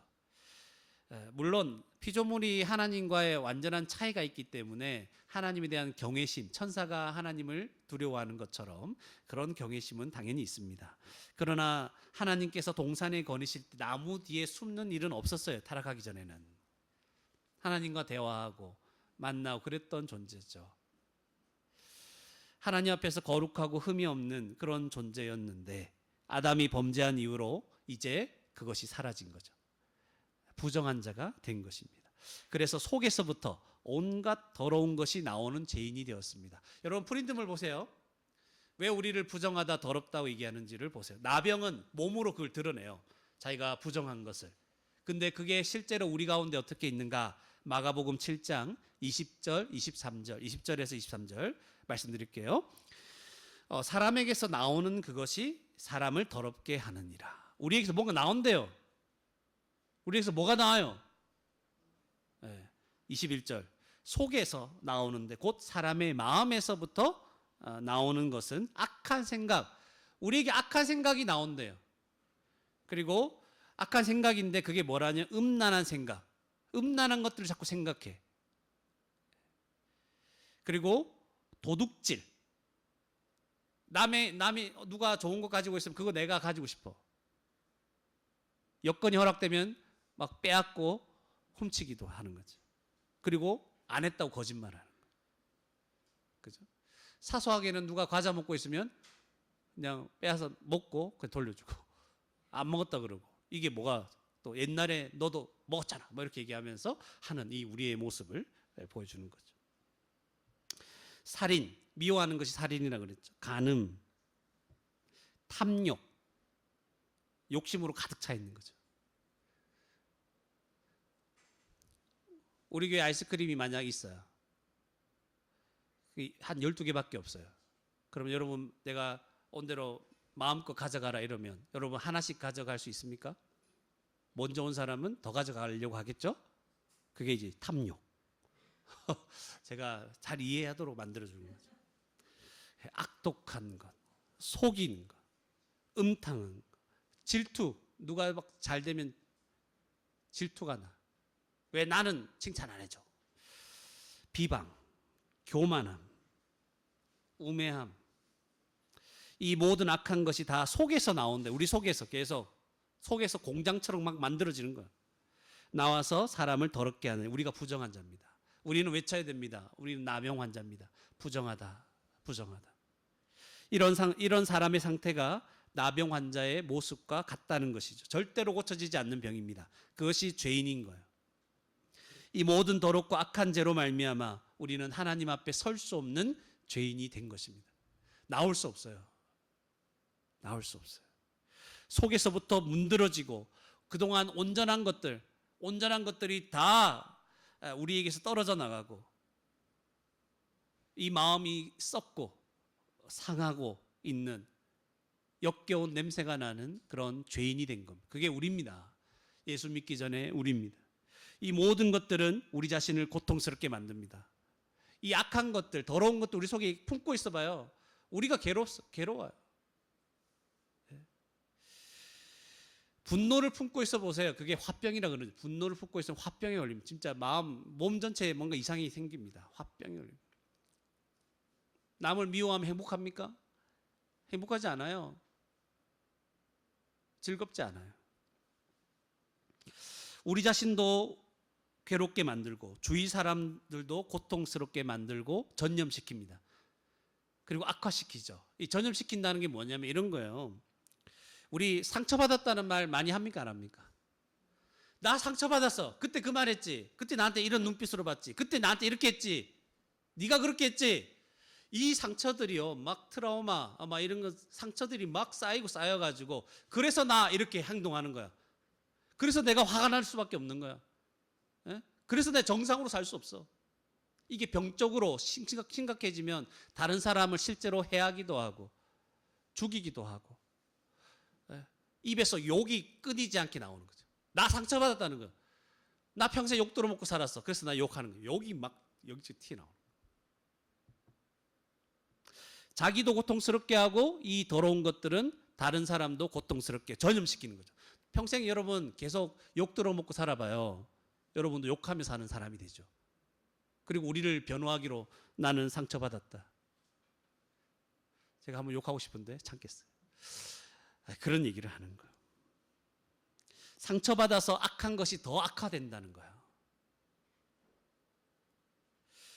물론 피조물이 하나님과의 완전한 차이가 있기 때문에 하나님에 대한 경외심, 천사가 하나님을 두려워하는 것처럼 그런 경외심은 당연히 있습니다. 그러나 하나님께서 동산에 거니실 때 나무 뒤에 숨는 일은 없었어요. 타락하기 전에는. 하나님과 대화하고 만나고 그랬던 존재죠. 하나님 앞에서 거룩하고 흠이 없는 그런 존재였는데 아담이 범죄한 이후로 이제 그것이 사라진 거죠. 부정한 자가 된 것입니다. 그래서 속에서부터 온갖 더러운 것이 나오는 죄인이 되었습니다. 여러분 프린트물 보세요. 왜 우리를 부정하다 더럽다고 얘기하는지를 보세요. 나병은 몸으로 그걸 드러내요. 자기가 부정한 것을. 근데 그게 실제로 우리 가운데 어떻게 있는가? 마가복음 7장 20절, 23절, 20절에서 23절 말씀드릴게요. 사람에게서 나오는 그것이 사람을 더럽게 하느니라. 우리에게서 뭔가 나온대요. 우리에게서 뭐가 나와요? 21절. 속에서 나오는데 곧 사람의 마음에서부터 나오는 것은 악한 생각. 우리에게 악한 생각이 나온대요. 그리고 악한 생각인데 그게 뭐라냐? 음란한 생각. 음란한 것들을 자꾸 생각해. 그리고 도둑질. 남이 누가 좋은 거 가지고 있으면 그거 내가 가지고 싶어. 여건이 허락되면 막 빼앗고 훔치기도 하는 거죠. 그리고 안 했다고 거짓말하는 거예요. 그죠? 사소하게는 누가 과자 먹고 있으면 그냥 빼앗아 먹고 그냥 돌려주고 안 먹었다 그러고 이게 뭐가 또 옛날에 너도 먹었잖아 뭐 이렇게 얘기하면서 하는 이 우리의 모습을 보여주는 거죠. 살인, 미워하는 것이 살인이라 그랬죠. 간음, 탐욕, 욕심으로 가득 차 있는 거죠. 우리 교회 아이스크림이 만약 있어요. 한 12개밖에 없어요. 그럼 여러분 내가 온 대로 마음껏 가져가라 이러면 여러분 하나씩 가져갈 수 있습니까? 먼저 온 사람은 더 가져가려고 하겠죠? 그게 이제 탐욕. 제가 잘 이해하도록 만들어주는 거죠. 악독한 것, 속이는 것, 음탕한 것, 질투. 누가 막 잘 되면 질투가 나. 왜 나는 칭찬 안 해줘? 비방, 교만함, 우매함. 이 모든 악한 것이 다 속에서 나오는데 우리 속에서 계속 속에서 공장처럼 막 만들어지는 거예요. 나와서 사람을 더럽게 하는 우리가 부정한 자입니다. 우리는 외쳐야 됩니다. 우리는 나병 환자입니다. 부정하다, 부정하다. 이런 사람의 상태가 나병 환자의 모습과 같다는 것이죠. 절대로 고쳐지지 않는 병입니다. 그것이 죄인인 거예요. 이 모든 더럽고 악한 죄로 말미암아 우리는 하나님 앞에 설 수 없는 죄인이 된 것입니다. 나올 수 없어요. 나올 수 없어요. 속에서부터 문드러지고 그동안 온전한 것들이 다 우리에게서 떨어져 나가고 이 마음이 썩고 상하고 있는 역겨운 냄새가 나는 그런 죄인이 된 겁니다. 그게 우리입니다. 예수 믿기 전에 우리입니다. 이 모든 것들은 우리 자신을 고통스럽게 만듭니다. 이 악한 것들, 더러운 것들 우리 속에 품고 있어 봐요. 우리가 괴로워요. 분노를 품고 있어 보세요. 그게 화병이라 그러죠. 분노를 품고 있으면 화병에 걸리면 진짜 몸 전체에 뭔가 이상이 생깁니다. 화병에 걸립니다. 남을 미워하면 행복합니까? 행복하지 않아요. 즐겁지 않아요. 우리 자신도 괴롭게 만들고 주위 사람들도 고통스럽게 만들고 전염시킵니다. 그리고 악화시키죠. 이 전염시킨다는 게 뭐냐면 이런 거예요. 우리 상처받았다는 말 많이 합니까 안 합니까? 나 상처받았어. 그때 그 말했지. 그때 나한테 이런 눈빛으로 봤지. 그때 나한테 이렇게 했지. 네가 그렇게 했지. 이 상처들이요. 막 트라우마 막 이런 거 상처들이 막 쌓이고 쌓여가지고 그래서 나 이렇게 행동하는 거야. 그래서 내가 화가 날 수밖에 없는 거야. 예? 그래서 내 정상으로 살 수 없어. 이게 병적으로 심각해지면 다른 사람을 실제로 해하기도 하고 죽이기도 하고 입에서 욕이 끊이지 않게 나오는 거죠. 나 상처받았다는 거야. 나 평생 욕 들어먹고 살았어. 그래서 나 욕하는 거야. 욕이 막 여기저기 튀어나오는 거야. 자기도 고통스럽게 하고 이 더러운 것들은 다른 사람도 고통스럽게 전염시키는 거죠. 평생 여러분 계속 욕 들어먹고 살아봐요. 여러분도 욕하며 사는 사람이 되죠. 그리고 우리를 변호하기로 나는 상처받았다. 제가 한번 욕하고 싶은데 참겠어요. 그런 얘기를 하는 거예요. 상처받아서 악한 것이 더 악화된다는 거예요.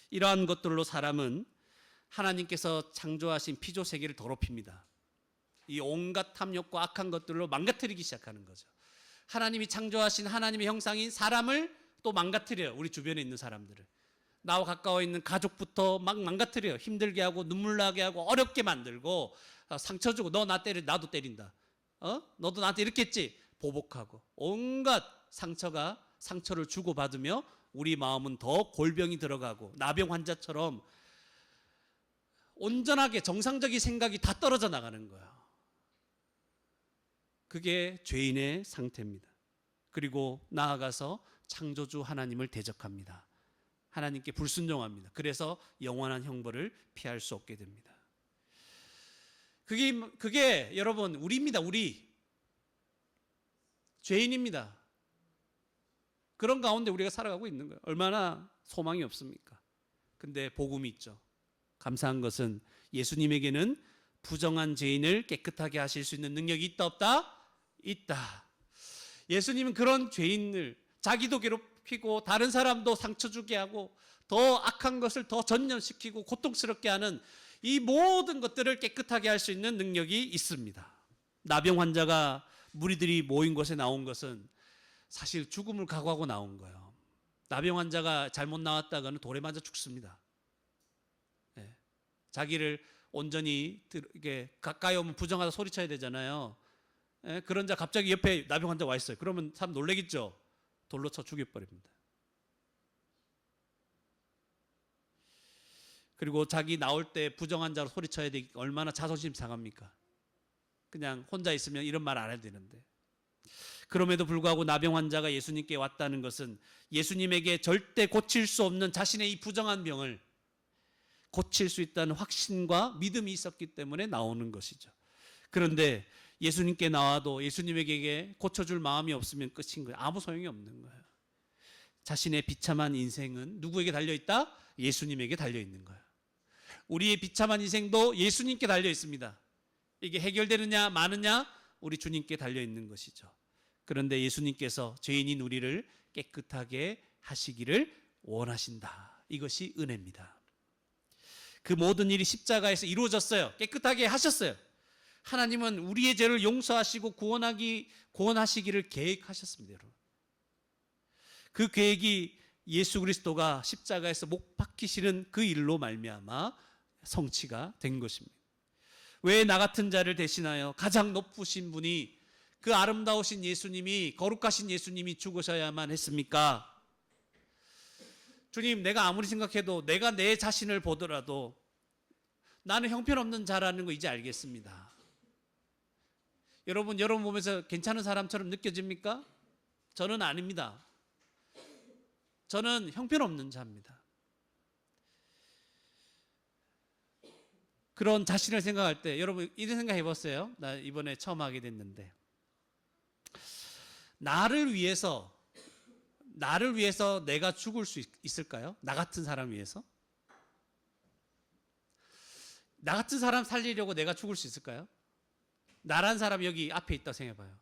이러한 것들로 사람은 하나님께서 창조하신 피조 세계를 더럽힙니다. 이 온갖 탐욕과 악한 것들로 망가뜨리기 시작하는 거죠. 하나님이 창조하신 하나님의 형상인 사람을 또 망가뜨려요. 우리 주변에 있는 사람들을. 나와 가까워 있는 가족부터 막 망가뜨려요. 힘들게 하고 눈물 나게 하고 어렵게 만들고 상처 주고 너 나 때려 나도 때린다. 너도 나한테 이렇게 했지. 보복하고 온갖 상처를 주고받으며 우리 마음은 더 골병이 들어가고 나병 환자처럼 온전하게 정상적인 생각이 다 떨어져 나가는 거예요. 그게 죄인의 상태입니다. 그리고 나아가서 창조주 하나님을 대적합니다. 하나님께 불순종합니다. 그래서 영원한 형벌을 피할 수 없게 됩니다. 그게 여러분 우리입니다. 우리 죄인입니다. 그런 가운데 우리가 살아가고 있는 거예요. 얼마나 소망이 없습니까? 근데 복음이 있죠. 감사한 것은 예수님에게는 부정한 죄인을 깨끗하게 하실 수 있는 능력이 있다 없다? 있다. 예수님은 그런 죄인을 자기도 괴롭히고 다른 사람도 상처 주게 하고 더 악한 것을 더 전염시키고 고통스럽게 하는 이 모든 것들을 깨끗하게 할 수 있는 능력이 있습니다. 나병 환자가 무리들이 모인 곳에 나온 것은 사실 죽음을 각오하고 나온 거예요. 나병 환자가 잘못 나왔다가는 돌에 맞아 죽습니다. 네. 자기를 온전히 이렇게 가까이 오면 부정하다 소리쳐야 되잖아요. 네. 그런 자 갑자기 옆에 나병 환자 와 있어요. 그러면 사람 놀라겠죠. 돌로 쳐 죽여버립니다. 그리고 자기 나올 때 부정한 자로 소리쳐야 되기 얼마나 자존심 상합니까? 그냥 혼자 있으면 이런 말 안 해도 되는데. 그럼에도 불구하고 나병 환자가 예수님께 왔다는 것은 예수님에게 절대 고칠 수 없는 자신의 이 부정한 병을 고칠 수 있다는 확신과 믿음이 있었기 때문에 나오는 것이죠. 그런데 예수님께 나와도 예수님에게 고쳐줄 마음이 없으면 끝인 거예요. 아무 소용이 없는 거예요. 자신의 비참한 인생은 누구에게 달려있다? 예수님에게 달려있는 거예요. 우리의 비참한 인생도 예수님께 달려 있습니다. 이게 해결되느냐 마느냐 우리 주님께 달려 있는 것이죠. 그런데 예수님께서 죄인인 우리를 깨끗하게 하시기를 원하신다. 이것이 은혜입니다. 그 모든 일이 십자가에서 이루어졌어요. 깨끗하게 하셨어요. 하나님은 우리의 죄를 용서하시고 구원하시기를 계획하셨습니다. 여러분. 그 계획이 예수 그리스도가 십자가에서 못 박히시는 그 일로 말미암아 성취가 된 것입니다. 왜 나 같은 자를 대신하여 가장 높으신 분이 그 아름다우신 예수님이 거룩하신 예수님이 죽으셔야만 했습니까? 주님, 내가 아무리 생각해도 내가 내 자신을 보더라도 나는 형편없는 자라는 거 이제 알겠습니다. 여러분 보면서 괜찮은 사람처럼 느껴집니까? 저는 아닙니다. 저는 형편없는 자입니다. 그런 자신을 생각할 때 여러분 이런 생각 해봤어요? 나 이번에 처음 하게 됐는데 나를 위해서 내가 죽을 수 있을까요? 나 같은 사람 위해서? 나 같은 사람 살리려고 내가 죽을 수 있을까요? 나란 사람 여기 앞에 있다 생각해봐요.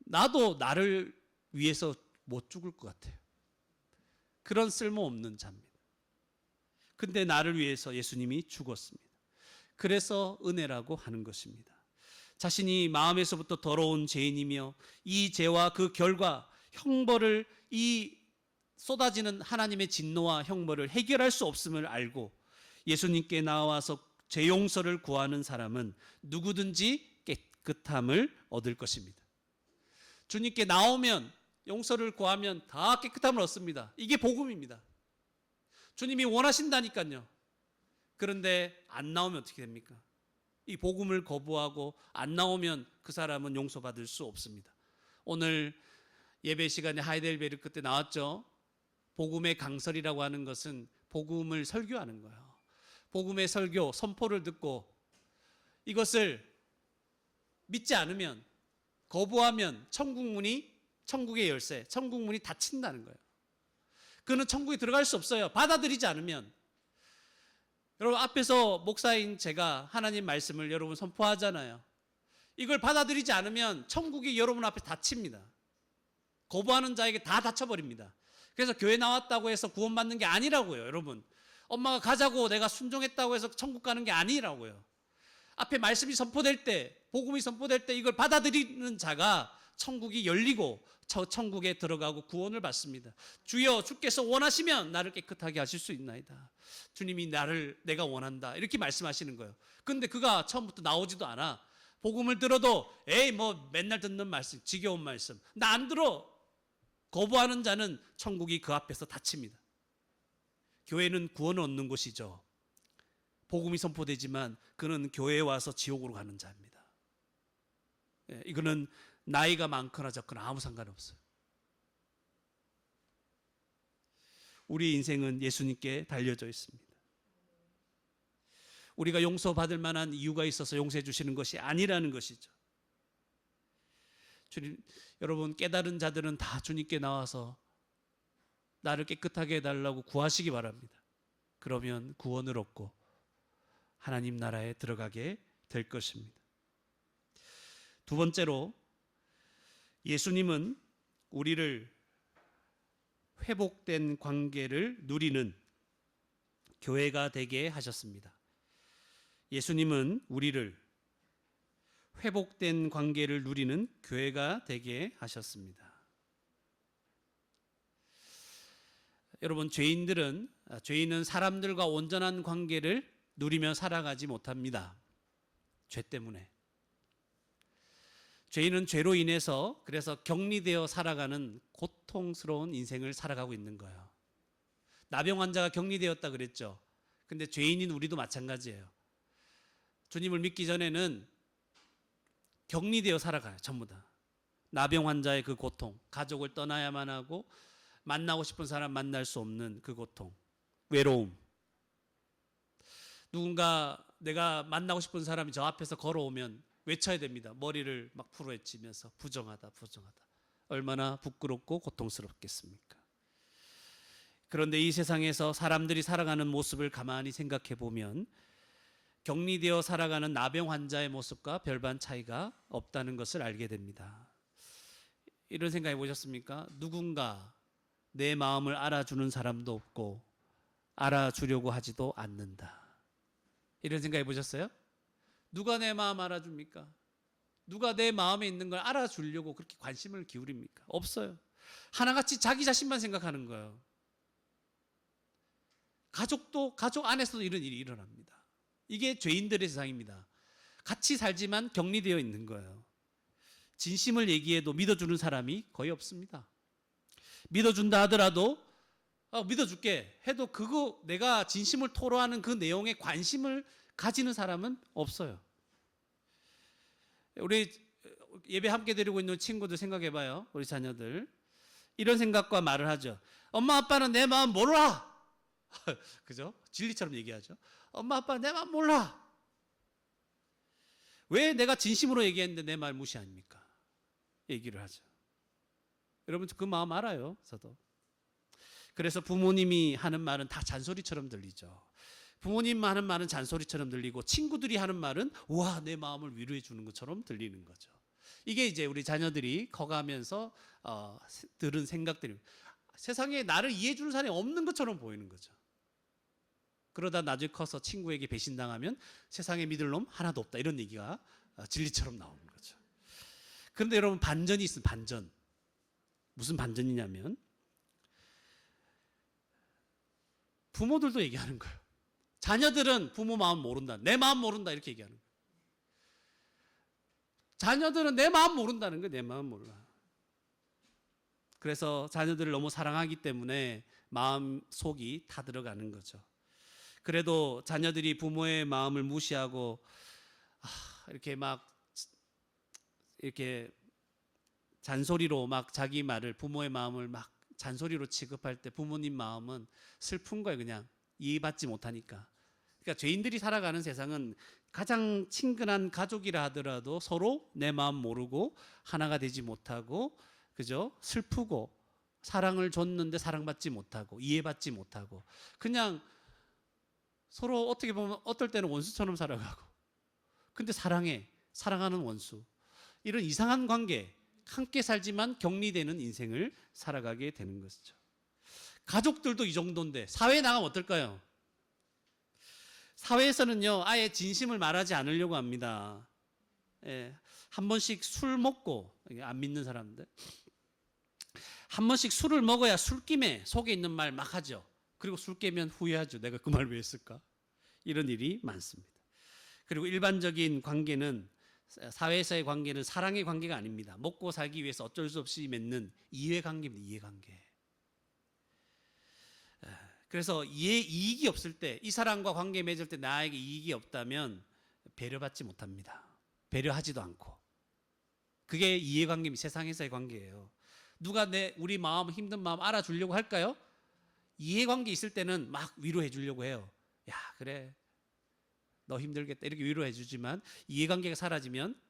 나도 나를 위해서 못 죽을 것 같아요. 그런 쓸모없는 자입니다. 근데 나를 위해서 예수님이 죽었습니다. 그래서 은혜라고 하는 것입니다. 자신이 마음에서부터 더러운 죄인이며 이 죄와 그 결과 형벌을 이 쏟아지는 하나님의 진노와 형벌을 해결할 수 없음을 알고 예수님께 나와서 죄 용서를 구하는 사람은 누구든지 깨끗함을 얻을 것입니다. 주님께 나오면 용서를 구하면 다 깨끗함을 얻습니다. 이게 복음입니다. 주님이 원하신다니까요. 그런데 안 나오면 어떻게 됩니까? 이 복음을 거부하고 안 나오면 그 사람은 용서받을 수 없습니다. 오늘 예배 시간에 하이델베르크 때 나왔죠. 복음의 강설이라고 하는 것은 복음을 설교하는 거예요. 복음의 설교, 선포를 듣고 이것을 믿지 않으면 거부하면 천국의 열쇠, 천국 문이 닫힌다는 거예요. 그는 천국에 들어갈 수 없어요. 받아들이지 않으면. 여러분 앞에서 목사인 제가 하나님 말씀을 여러분 선포하잖아요. 이걸 받아들이지 않으면 천국이 여러분 앞에 닫힙니다. 거부하는 자에게 다 닫혀버립니다. 그래서 교회 나왔다고 해서 구원받는 게 아니라고요. 여러분 엄마가 가자고 내가 순종했다고 해서 천국 가는 게 아니라고요. 앞에 말씀이 선포될 때 복음이 선포될 때 이걸 받아들이는 자가 천국이 열리고 저 천국에 들어가고 구원을 받습니다. 주여, 주께서 원하시면 나를 깨끗하게 하실 수 있나이다. 주님이 내가 원한다, 이렇게 말씀하시는 거예요. 근데 그가 처음부터 나오지도 않아. 복음을 들어도 에이 뭐 맨날 듣는 말씀, 지겨운 말씀, 나 안 들어. 거부하는 자는 천국이 그 앞에서 닫힙니다. 교회는 구원을 얻는 곳이죠. 복음이 선포되지만 그는 교회에 와서 지옥으로 가는 자입니다. 이거는 나이가 많거나 적거나 아무 상관없어요. 우리 인생은 예수님께 달려져 있습니다. 우리가 용서받을 만한 이유가 있어서 용서해 주시는 것이 아니라는 것이죠. 주님, 여러분, 깨달은 자들은 다 주님께 나와서 나를 깨끗하게 해달라고 구하시기 바랍니다. 그러면 구원을 얻고 하나님 나라에 들어가게 될 것입니다. 두 번째로, 예수님은 우리를 회복된 관계를 누리는 교회가 되게 하셨습니다. 예수님은 우리를 회복된 관계를 누리는 교회가 되게 하셨습니다. 여러분, 죄인은 사람들과 온전한 관계를 누리며 살아가지 못합니다. 죄 때문에. 죄인은 죄로 인해서 그래서 격리되어 살아가는 고통스러운 인생을 살아가고 있는 거예요. 나병 환자가 격리되었다 그랬죠. 근데 죄인인 우리도 마찬가지예요. 주님을 믿기 전에는 격리되어 살아가요. 전부 다. 나병 환자의 그 고통, 가족을 떠나야만 하고 만나고 싶은 사람 만날 수 없는 그 고통, 외로움. 누군가 내가 만나고 싶은 사람이 저 앞에서 걸어오면 외쳐야 됩니다. 머리를 막 풀어헤치면서 부정하다, 부정하다. 얼마나 부끄럽고 고통스럽겠습니까? 그런데 이 세상에서 사람들이 살아가는 모습을 가만히 생각해 보면 격리되어 살아가는 나병 환자의 모습과 별반 차이가 없다는 것을 알게 됩니다. 이런 생각 해보셨습니까? 누군가 내 마음을 알아주는 사람도 없고 알아주려고 하지도 않는다. 이런 생각 해보셨어요? 누가 내 마음 알아줍니까? 누가 내 마음에 있는 걸 알아주려고 그렇게 관심을 기울입니까? 없어요. 하나같이 자기 자신만 생각하는 거예요. 가족 안에서도 이런 일이 일어납니다. 이게 죄인들의 세상입니다. 같이 살지만 격리되어 있는 거예요. 진심을 얘기해도 믿어주는 사람이 거의 없습니다. 믿어준다 하더라도 믿어줄게 해도 그거 내가 진심을 토로하는 그 내용에 관심을 가지는 사람은 없어요. 우리 예배 함께 드리고 있는 친구들 생각해 봐요. 우리 자녀들. 이런 생각과 말을 하죠. 엄마 아빠는 내 마음 몰라. 그죠? 진리처럼 얘기하죠. 엄마 아빠는 내 마음 몰라. 왜 내가 진심으로 얘기했는데 내 말 무시합니까? 얘기를 하죠. 여러분 그 마음 알아요. 저도. 그래서 부모님이 하는 말은 다 잔소리처럼 들리죠. 부모님 하는 말은 잔소리처럼 들리고 친구들이 하는 말은 와, 내 마음을 위로해 주는 것처럼 들리는 거죠. 이게 이제 우리 자녀들이 커가면서 들은 생각들입니다. 세상에 나를 이해해 주는 사람이 없는 것처럼 보이는 거죠. 그러다 나중에 커서 친구에게 배신당하면 세상에 믿을 놈 하나도 없다, 이런 얘기가 진리처럼 나오는 거죠. 그런데 여러분, 반전이 있어요. 반전. 무슨 반전이냐면 부모들도 얘기하는 거예요. 자녀들은 부모 마음 모른다, 내 마음 모른다, 이렇게 얘기하는 거예요. 자녀들은 내 마음 모른다는 거예요. 내 마음 몰라. 그래서 자녀들을 너무 사랑하기 때문에 마음 속이 타들어가는 거죠. 그래도 자녀들이 부모의 마음을 무시하고 이렇게 잔소리로 막 자기 말을, 부모의 마음을 막 잔소리로 취급할 때 부모님 마음은 슬픈 거예요. 그냥 이해받지 못하니까. 그러니까 죄인들이 살아가는 세상은 가장 친근한 가족이라 하더라도 서로 내 마음 모르고 하나가 되지 못하고, 그죠? 슬프고 사랑을 줬는데 사랑받지 못하고 이해받지 못하고 그냥 서로 어떻게 보면 어떨 때는 원수처럼 살아가고, 근데 사랑하는 원수, 이런 이상한 관계, 함께 살지만 격리되는 인생을 살아가게 되는 것이죠. 가족들도 이 정도인데 사회에 나가면 어떨까요? 사회에서는요, 아예 진심을 말하지 않으려고 합니다. 한 번씩 술 먹고, 안 믿는 사람들 한 번씩 술을 먹어야 술김에 속에 있는 말 막 하죠. 그리고 술 깨면 후회하죠. 내가 그 말 왜 했을까? 이런 일이 많습니다. 그리고 일반적인 관계는, 사회에서의 관계는 사랑의 관계가 아닙니다. 먹고 살기 위해서 어쩔 수 없이 맺는 이해관계입니다. 이해관계. 그래서 이익이 없을 때, 이 사람과 관계 맺을 때 나에게 이익이 없다면 배려받지 못합니다. 배려하지도 않고. 그게 이해관계입니다. 세상에서의 관계예요. 누가 우리 마음, 힘든 마음 알아주려고 할까요? 이해관계 있을 때는 막 위로해 주려고 해요. 야, 그래, 너 힘들겠다, 이렇게 위로해 주지만 이해관계가 사라지면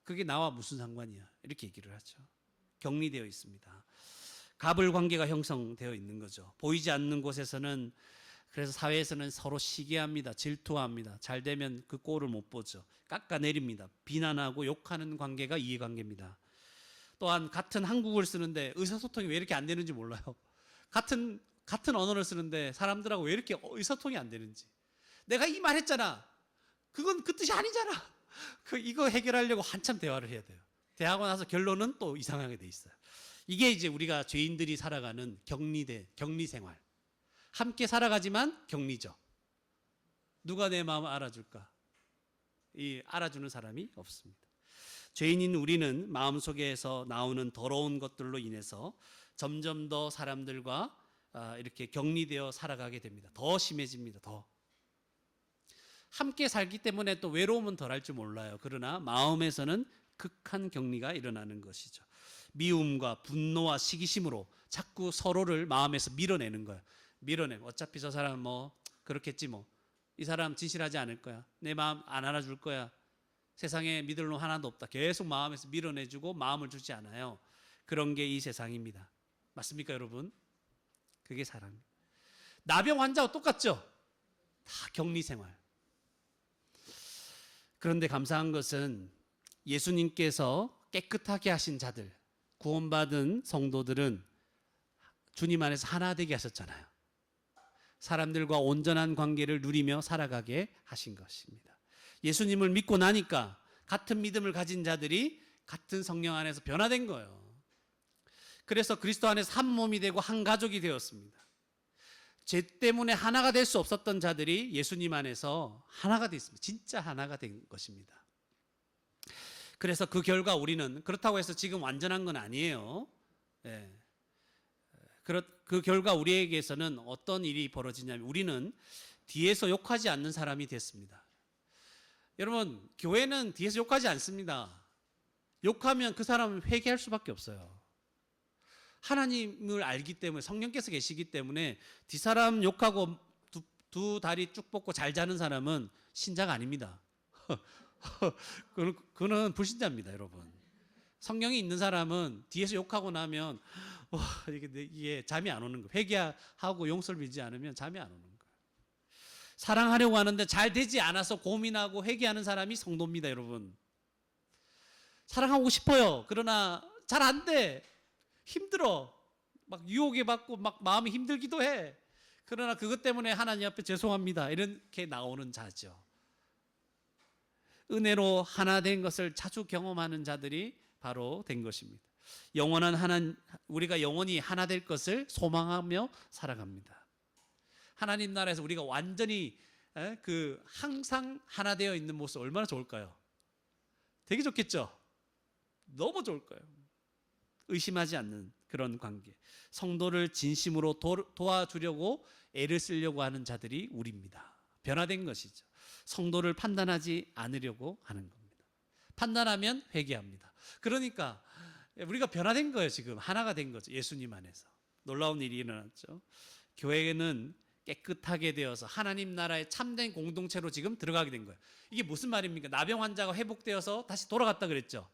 그게 나와 무슨 상관이야, 이렇게 얘기를 하죠. 격리되어 있습니다. 갑을 관계가 형성되어 있는 거죠. 보이지 않는 곳에서는, 그래서 사회에서는 서로 시기합니다. 질투합니다. 잘 되면 그 꼴을 못 보죠. 깎아내립니다. 비난하고 욕하는 관계가 이해관계입니다. 또한 같은 한국어를 쓰는데 의사소통이 왜 이렇게 안 되는지 몰라요. 같은 언어를 쓰는데 사람들하고 왜 이렇게 의사소통이 안 되는지. 내가 이 말 했잖아. 그건 그 뜻이 아니잖아. 이거 해결하려고 한참 대화를 해야 돼요. 대하고 나서 결론은 또 이상하게 돼 있어요. 이게 이제 우리가 죄인들이 살아가는 격리 생활. 함께 살아가지만 격리죠. 누가 내 마음을 알아줄까? 알아주는 사람이 없습니다. 죄인인 우리는 마음속에서 나오는 더러운 것들로 인해서 점점 더 사람들과 이렇게 격리되어 살아가게 됩니다. 더 심해집니다. 더. 함께 살기 때문에 또 외로움은 덜할 줄 몰라요. 그러나 마음에서는 극한 격리가 일어나는 것이죠. 미움과 분노와 시기심으로 자꾸 서로를 마음에서 밀어내는 거예요. 어차피 저 사람 뭐 그렇겠지 뭐. 이 사람 진실하지 않을 거야. 내 마음 안 알아줄 거야. 세상에 믿을 놈 하나도 없다. 계속 마음에서 밀어내주고 마음을 주지 않아요. 그런 게 이 세상입니다. 맞습니까, 여러분? 그게 사람입니다. 나병 환자와 똑같죠? 다 격리 생활. 그런데 감사한 것은 예수님께서 깨끗하게 하신 자들, 구원받은 성도들은 주님 안에서 하나 되게 하셨잖아요. 사람들과 온전한 관계를 누리며 살아가게 하신 것입니다. 예수님을 믿고 나니까 같은 믿음을 가진 자들이 같은 성령 안에서 변화된 거예요. 그래서 그리스도 안에서 한 몸이 되고 한 가족이 되었습니다. 죄 때문에 하나가 될 수 없었던 자들이 예수님 안에서 하나가 됐습니다. 진짜 하나가 된 것입니다. 그래서 그 결과 우리는, 그렇다고 해서 지금 완전한 건 아니에요. 네. 그 결과 우리에게서는 어떤 일이 벌어지냐면, 우리는 뒤에서 욕하지 않는 사람이 됐습니다. 여러분, 교회는 뒤에서 욕하지 않습니다. 욕하면 그 사람은 회개할 수밖에 없어요. 하나님을 알기 때문에, 성령께서 계시기 때문에 뒷사람 욕하고 두 다리 쭉 뻗고 잘 자는 사람은 신자가 아닙니다. 그는 불신자입니다, 여러분. 성령이 있는 사람은 뒤에서 욕하고 나면 이게 잠이 안 오는 거예요. 회개하고 용서를 빌지 않으면 잠이 안 오는 거예요. 사랑하려고 하는데 잘 되지 않아서 고민하고 회개하는 사람이 성도입니다, 여러분. 사랑하고 싶어요. 그러나 잘 안 돼. 힘들어. 막 유혹에 받고 막 마음이 힘들기도 해. 그러나 그것 때문에 하나님 앞에 죄송합니다, 이렇게 나오는 자죠. 은혜로 하나 된 것을 자주 경험하는 자들이 바로 된 것입니다. 우리가 영원히 하나 될 것을 소망하며 살아갑니다. 하나님 나라에서 우리가 완전히 항상 하나 되어 있는 모습 얼마나 좋을까요? 되게 좋겠죠? 너무 좋을 거예요. 의심하지 않는 그런 관계. 성도를 진심으로 도와주려고 애를 쓰려고 하는 자들이 우리입니다. 변화된 것이죠. 성도를 판단하지 않으려고 하는 겁니다. 판단하면 회개합니다. 그러니까 우리가 변화된 거예요. 지금 하나가 된 거죠. 예수님 안에서. 놀라운 일이 일어났죠. 교회는 깨끗하게 되어서 하나님 나라의 참된 공동체로 지금 들어가게 된 거예요. 이게 무슨 말입니까? 나병 환자가 회복되어서 다시 돌아갔다 그랬죠.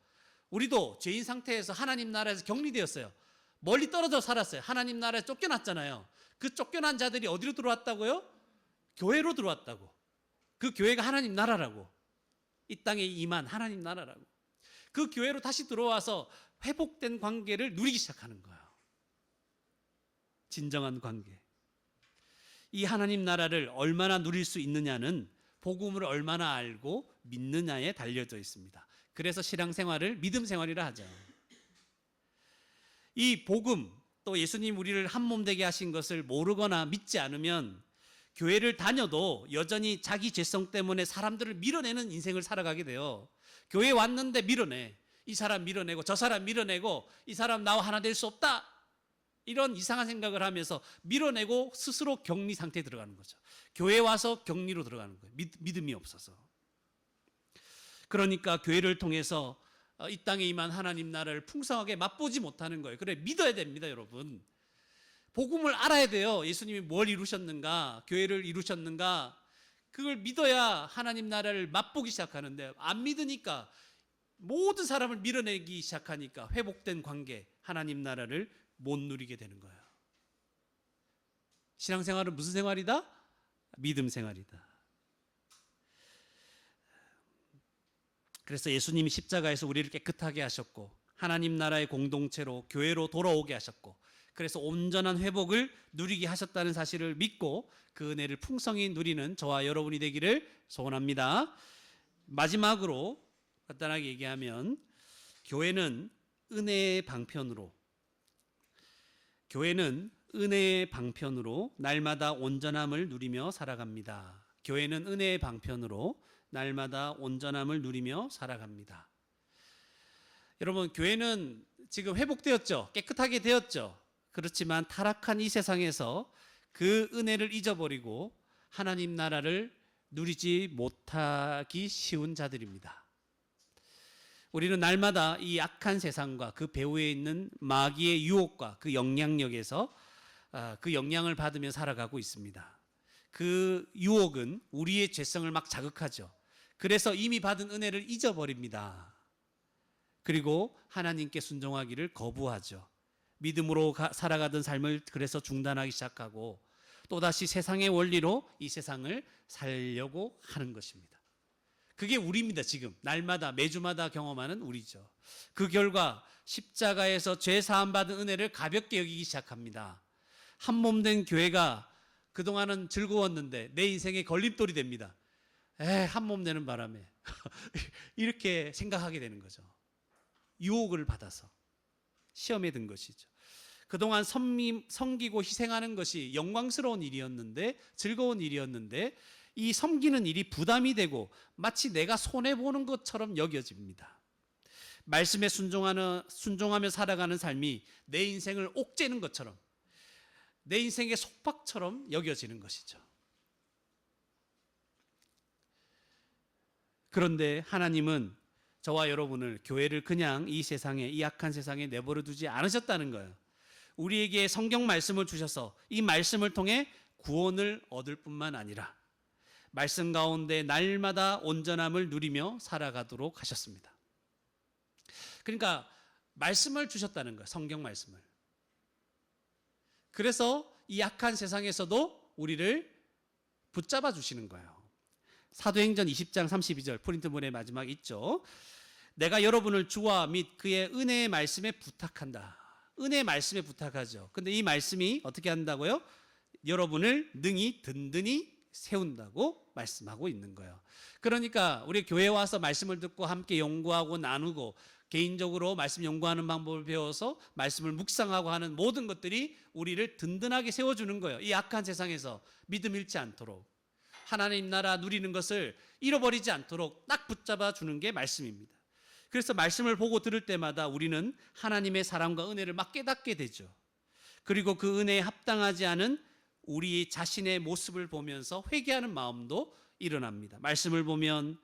우리도 죄인 상태에서 하나님 나라에서 격리되었어요. 멀리 떨어져 살았어요. 하나님 나라에 쫓겨났잖아요. 그 쫓겨난 자들이 어디로 들어왔다고요? 교회로 들어왔다고. 그 교회가 하나님 나라라고. 이 땅에 임한 하나님 나라라고. 그 교회로 다시 들어와서 회복된 관계를 누리기 시작하는 거예요. 진정한 관계. 이 하나님 나라를 얼마나 누릴 수 있느냐는 복음을 얼마나 알고 믿느냐에 달려져 있습니다. 그래서 신앙생활을 믿음 생활이라 하죠. 이 복음, 또 예수님 우리를 한 몸 되게 하신 것을 모르거나 믿지 않으면 교회를 다녀도 여전히 자기 죄성 때문에 사람들을 밀어내는 인생을 살아가게 돼요. 교회 왔는데 밀어내. 이 사람 밀어내고 저 사람 밀어내고 이 사람 나와 하나 될 수 없다. 이런 이상한 생각을 하면서 밀어내고 스스로 격리 상태에 들어가는 거죠. 교회 와서 격리로 들어가는 거예요. 믿음이 없어서. 그러니까 교회를 통해서 이 땅에 임한 하나님 나라를 풍성하게 맛보지 못하는 거예요. 그래, 믿어야 됩니다, 여러분. 복음을 알아야 돼요. 예수님이 뭘 이루셨는가, 교회를 이루셨는가, 그걸 믿어야 하나님 나라를 맛보기 시작하는데, 안 믿으니까 모든 사람을 밀어내기 시작하니까 회복된 관계, 하나님 나라를 못 누리게 되는 거예요. 신앙생활은 무슨 생활이다? 믿음 생활이다. 그래서 예수님이 십자가에서 우리를 깨끗하게 하셨고 하나님 나라의 공동체로 교회로 돌아오게 하셨고 그래서 온전한 회복을 누리게 하셨다는 사실을 믿고 그 은혜를 풍성히 누리는 저와 여러분이 되기를 소원합니다. 마지막으로 간단하게 얘기하면 교회는 은혜의 방편으로 날마다 온전함을 누리며 살아갑니다. 교회는 은혜의 방편으로 날마다 온전함을 누리며 살아갑니다. 여러분, 교회는 지금 회복되었죠. 깨끗하게 되었죠. 그렇지만 타락한 이 세상에서 그 은혜를 잊어버리고 하나님 나라를 누리지 못하기 쉬운 자들입니다. 우리는 날마다 이 악한 세상과 그 배후에 있는 마귀의 유혹과 그 영향력에서 그 영향을 받으며 살아가고 있습니다. 그 유혹은 우리의 죄성을 막 자극하죠. 그래서 이미 받은 은혜를 잊어버립니다. 그리고 하나님께 순종하기를 거부하죠. 믿음으로 살아가던 삶을 그래서 중단하기 시작하고 또다시 세상의 원리로 이 세상을 살려고 하는 것입니다. 그게 우리입니다. 지금 날마다 매주마다 경험하는 우리죠. 그 결과 십자가에서 죄 사함 받은 은혜를 가볍게 여기기 시작합니다. 한 몸 된 교회가 그동안은 즐거웠는데 내 인생의 걸림돌이 됩니다. 한 몸 되는 바람에 이렇게 생각하게 되는 거죠. 유혹을 받아서 시험에 든 것이죠. 그동안 섬기고 희생하는 것이 영광스러운 일이었는데 즐거운 일이었는데 이 섬기는 일이 부담이 되고 마치 내가 손해보는 것처럼 여겨집니다. 말씀에 순종하며 살아가는 삶이 내 인생을 옥죄는 것처럼 내 인생의 속박처럼 여겨지는 것이죠. 그런데 하나님은 저와 여러분을 교회를 그냥 이 세상에 이 악한 세상에 내버려 두지 않으셨다는 거예요. 우리에게 성경 말씀을 주셔서 이 말씀을 통해 구원을 얻을 뿐만 아니라 말씀 가운데 날마다 온전함을 누리며 살아가도록 하셨습니다. 그러니까 말씀을 주셨다는 거예요. 성경 말씀을. 그래서 이 악한 세상에서도 우리를 붙잡아 주시는 거예요. 사도행전 20장 32절 프린트본의 마지막 있죠. 내가 여러분을 주와 및 그의 은혜의 말씀에 부탁한다. 은혜의 말씀에 부탁하죠. 근데 이 말씀이 어떻게 한다고요? 여러분을 능히 든든히 세운다고 말씀하고 있는 거예요. 그러니까 우리 교회 와서 말씀을 듣고 함께 연구하고 나누고 개인적으로 말씀 연구하는 방법을 배워서 말씀을 묵상하고 하는 모든 것들이 우리를 든든하게 세워주는 거예요. 이 악한 세상에서 믿음 잃지 않도록 하나님 나라 누리는 것을 잃어버리지 않도록 딱 붙잡아 주는 게 말씀입니다. 그래서 말씀을 보고 들을 때마다 우리는 하나님의 사랑과 은혜를 막 깨닫게 되죠. 그리고 그 은혜에 합당하지 않은 우리 자신의 모습을 보면서 회개하는 마음도 일어납니다. 말씀을 보면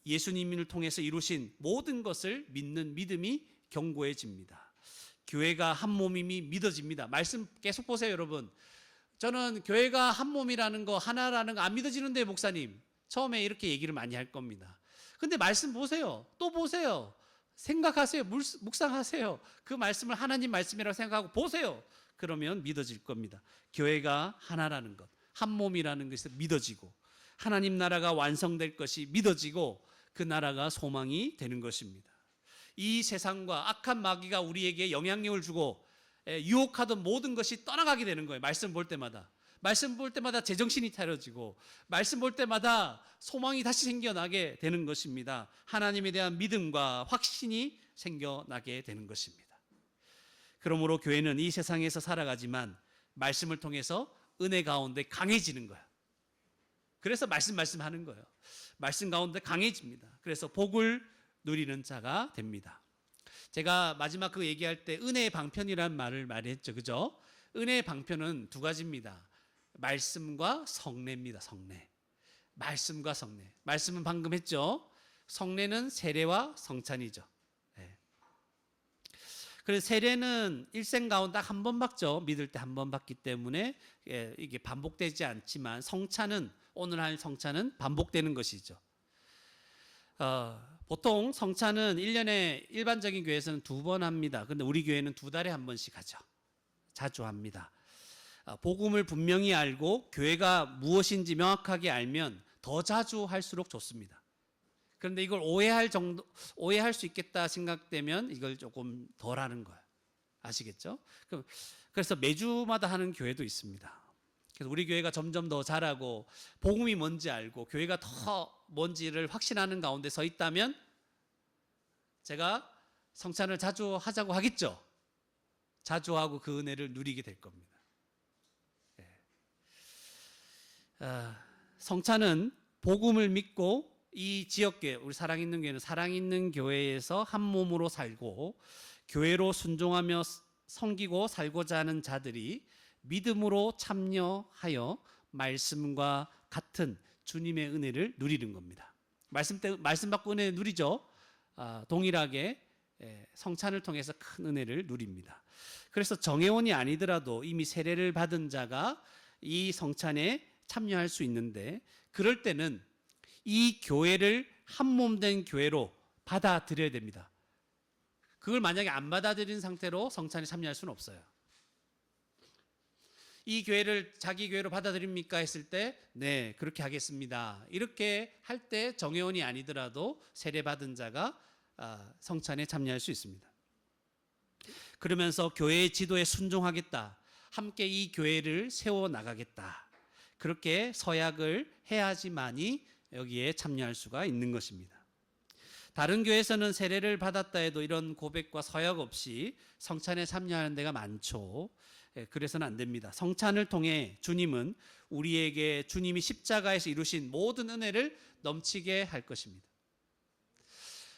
예수님을 통해서 이루신 모든 것을 믿는 믿음이 견고해집니다. 교회가 한 몸임이 믿어집니다. 말씀 계속 보세요, 여러분. 저는 교회가 한 몸이라는 거, 하나라는 거 안 믿어지는데 목사님. 처음에 이렇게 얘기를 많이 할 겁니다. 근데 말씀 보세요. 또 보세요. 생각하세요. 묵상하세요. 그 말씀을 하나님 말씀이라고 생각하고 보세요. 그러면 믿어질 겁니다. 교회가 하나라는 것, 한 몸이라는 것이 믿어지고 하나님 나라가 완성될 것이 믿어지고 그 나라가 소망이 되는 것입니다. 이 세상과 악한 마귀가 우리에게 영향력을 주고 유혹하던 모든 것이 떠나가게 되는 거예요. 말씀 볼 때마다. 말씀 볼 때마다 제정신이 차려지고 말씀 볼 때마다 소망이 다시 생겨나게 되는 것입니다. 하나님에 대한 믿음과 확신이 생겨나게 되는 것입니다. 그러므로 교회는 이 세상에서 살아가지만 말씀을 통해서 은혜 가운데 강해지는 거예요. 그래서 말씀하는 거예요. 말씀 가운데 강해집니다. 그래서 복을 누리는 자가 됩니다. 제가 마지막 그 얘기할 때 은혜의 방편이라는 말을 말했죠. 그죠? 은혜의 방편은 두 가지입니다. 말씀과 성례입니다. 성례. 말씀과 성례. 말씀은 방금 했죠. 성례는 세례와 성찬이죠. 네. 그래서 세례는 일생 가운데 딱 한 번 받죠. 믿을 때 한 번 받기 때문에 이게 반복되지 않지만 성찬은 오늘 할 성찬은 반복되는 것이죠. 보통 성찬은 1년에 일반적인 교회에서는 2번 합니다. 근데 우리 교회는 2달에 한 번씩 하죠. 자주 합니다. 복음을 분명히 알고 교회가 무엇인지 명확하게 알면 더 자주 할수록 좋습니다. 그런데 이걸 오해할 수 있겠다 생각되면 이걸 조금 덜 하는 거예요. 아시겠죠? 그래서 매주마다 하는 교회도 있습니다. 그래서 우리 교회가 점점 더 잘하고 복음이 뭔지 알고 교회가 더 뭔지를 확신하는 가운데 서 있다면 제가 성찬을 자주 하자고 하겠죠. 자주 하고 그 은혜를 누리게 될 겁니다. 성찬은 복음을 믿고 이 지역교회, 우리 사랑있는 교회는 사랑있는 교회에서 한 몸으로 살고 교회로 순종하며 섬기고 살고자 하는 자들이 믿음으로 참여하여 말씀과 같은 주님의 은혜를 누리는 겁니다. 말씀 받고 은혜 누리죠. 동일하게 성찬을 통해서 큰 은혜를 누립니다. 그래서 정회원이 아니더라도 이미 세례를 받은 자가 이 성찬에 참여할 수 있는데 그럴 때는 이 교회를 한 몸 된 교회로 받아들여야 됩니다. 그걸 만약에 안 받아들인 상태로 성찬에 참여할 수는 없어요. 이 교회를 자기 교회로 받아들입니까? 했을 때 네, 그렇게 하겠습니다. 이렇게 할 때 정회원이 아니더라도 세례받은 자가 성찬에 참여할 수 있습니다. 그러면서 교회의 지도에 순종하겠다. 함께 이 교회를 세워나가겠다. 그렇게 서약을 해야지만이 여기에 참여할 수가 있는 것입니다. 다른 교회에서는 세례를 받았다 해도 이런 고백과 서약 없이 성찬에 참여하는 데가 많죠. 그래서는 안 됩니다. 성찬을 통해 주님은 우리에게 주님이 십자가에서 이루신 모든 은혜를 넘치게 할 것입니다.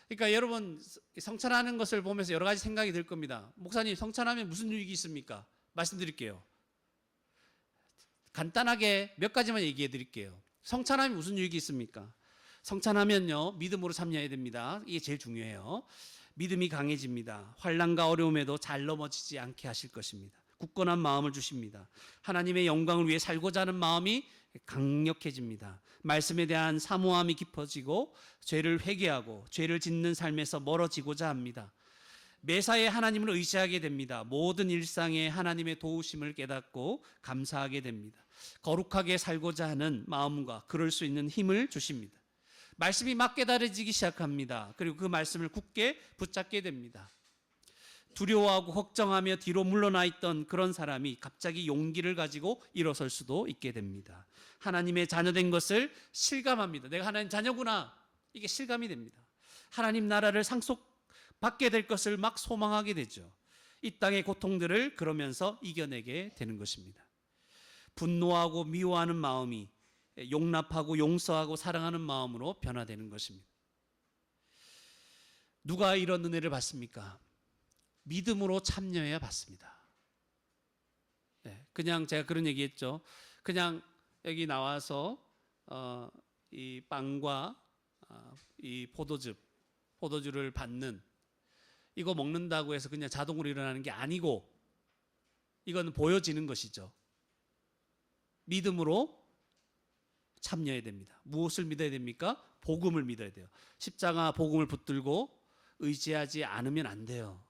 그러니까 여러분 성찬하는 것을 보면서 여러 가지 생각이 들 겁니다. 목사님 성찬하면 무슨 유익이 있습니까? 말씀드릴게요. 간단하게 몇 가지만 얘기해 드릴게요. 성찬하면 무슨 유익이 있습니까? 성찬하면요 믿음으로 참여해야 됩니다. 이게 제일 중요해요. 믿음이 강해집니다. 환난과 어려움에도 잘 넘어지지 않게 하실 것입니다. 굳건한 마음을 주십니다. 하나님의 영광을 위해 살고자 하는 마음이 강력해집니다. 말씀에 대한 사모함이 깊어지고 죄를 회개하고 죄를 짓는 삶에서 멀어지고자 합니다. 매사에 하나님을 의지하게 됩니다. 모든 일상에 하나님의 도우심을 깨닫고 감사하게 됩니다. 거룩하게 살고자 하는 마음과 그럴 수 있는 힘을 주십니다. 말씀이 막 깨달아지기 시작합니다. 그리고 그 말씀을 굳게 붙잡게 됩니다. 두려워하고 걱정하며 뒤로 물러나 있던 그런 사람이 갑자기 용기를 가지고 일어설 수도 있게 됩니다. 하나님의 자녀된 것을 실감합니다. 내가 하나님 자녀구나. 이게 실감이 됩니다. 하나님 나라를 상속받게 될 것을 막 소망하게 되죠. 이 땅의 고통들을 그러면서 이겨내게 되는 것입니다. 분노하고 미워하는 마음이 용납하고 용서하고 사랑하는 마음으로 변화되는 것입니다. 누가 이런 은혜를 받습니까? 믿음으로 참여해야 받습니다. 그냥 제가 그런 얘기했죠. 그냥 여기 나와서 이 빵과 이 포도주를 받는 이거 먹는다고 해서 그냥 자동으로 일어나는 게 아니고 이건 보여지는 것이죠. 믿음으로 참여해야 됩니다. 무엇을 믿어야 됩니까? 복음을 믿어야 돼요. 십자가 복음을 붙들고 의지하지 않으면 안 돼요.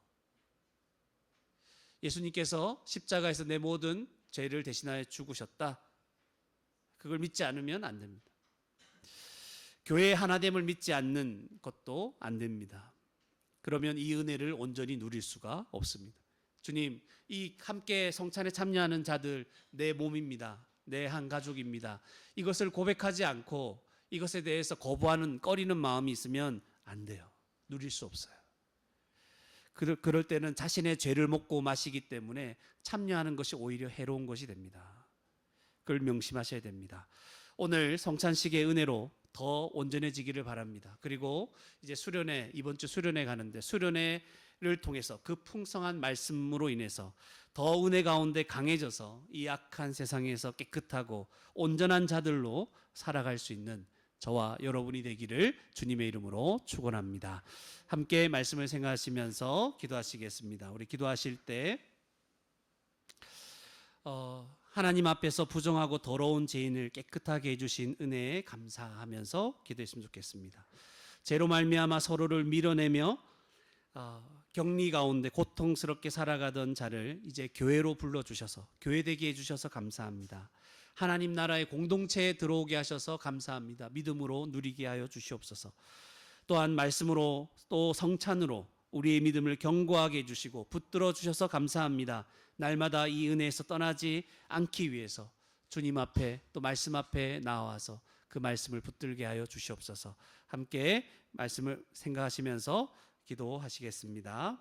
예수님께서 십자가에서 내 모든 죄를 대신하여 죽으셨다. 그걸 믿지 않으면 안 됩니다. 교회의 하나됨을 믿지 않는 것도 안 됩니다. 그러면 이 은혜를 온전히 누릴 수가 없습니다. 주님, 이 함께 성찬에 참여하는 자들 내 몸입니다. 내 한 가족입니다. 이것을 고백하지 않고 이것에 대해서 거부하는 꺼리는 마음이 있으면 안 돼요. 누릴 수 없어요. 그럴 때는 자신의 죄를 먹고 마시기 때문에 참여하는 것이 오히려 해로운 것이 됩니다. 그걸 명심하셔야 됩니다. 오늘 성찬식의 은혜로 더 온전해지기를 바랍니다. 그리고 이제 수련회, 이번 주 수련회 가는데 수련회를 통해서 그 풍성한 말씀으로 인해서 더 은혜 가운데 강해져서 이 악한 세상에서 깨끗하고 온전한 자들로 살아갈 수 있는 저와 여러분이 되기를 주님의 이름으로 축원합니다. 함께 말씀을 생각하시면서 기도하시겠습니다. 우리 기도하실 때 하나님 앞에서 부정하고 더러운 죄인을 깨끗하게 해주신 은혜에 감사하면서 기도했으면 좋겠습니다. 죄로 말미암아 서로를 밀어내며 격리 가운데 고통스럽게 살아가던 자를 이제 교회로 불러주셔서 교회되게 해주셔서 감사합니다. 하나님 나라의 공동체에 들어오게 하셔서 감사합니다. 믿음으로 누리게 하여 주시옵소서. 또한 말씀으로 또 성찬으로 우리의 믿음을 견고하게 해주시고 붙들어 주셔서 감사합니다. 날마다 이 은혜에서 떠나지 않기 위해서 주님 앞에 또 말씀 앞에 나와서 그 말씀을 붙들게 하여 주시옵소서. 함께 말씀을 생각하시면서 기도하시겠습니다.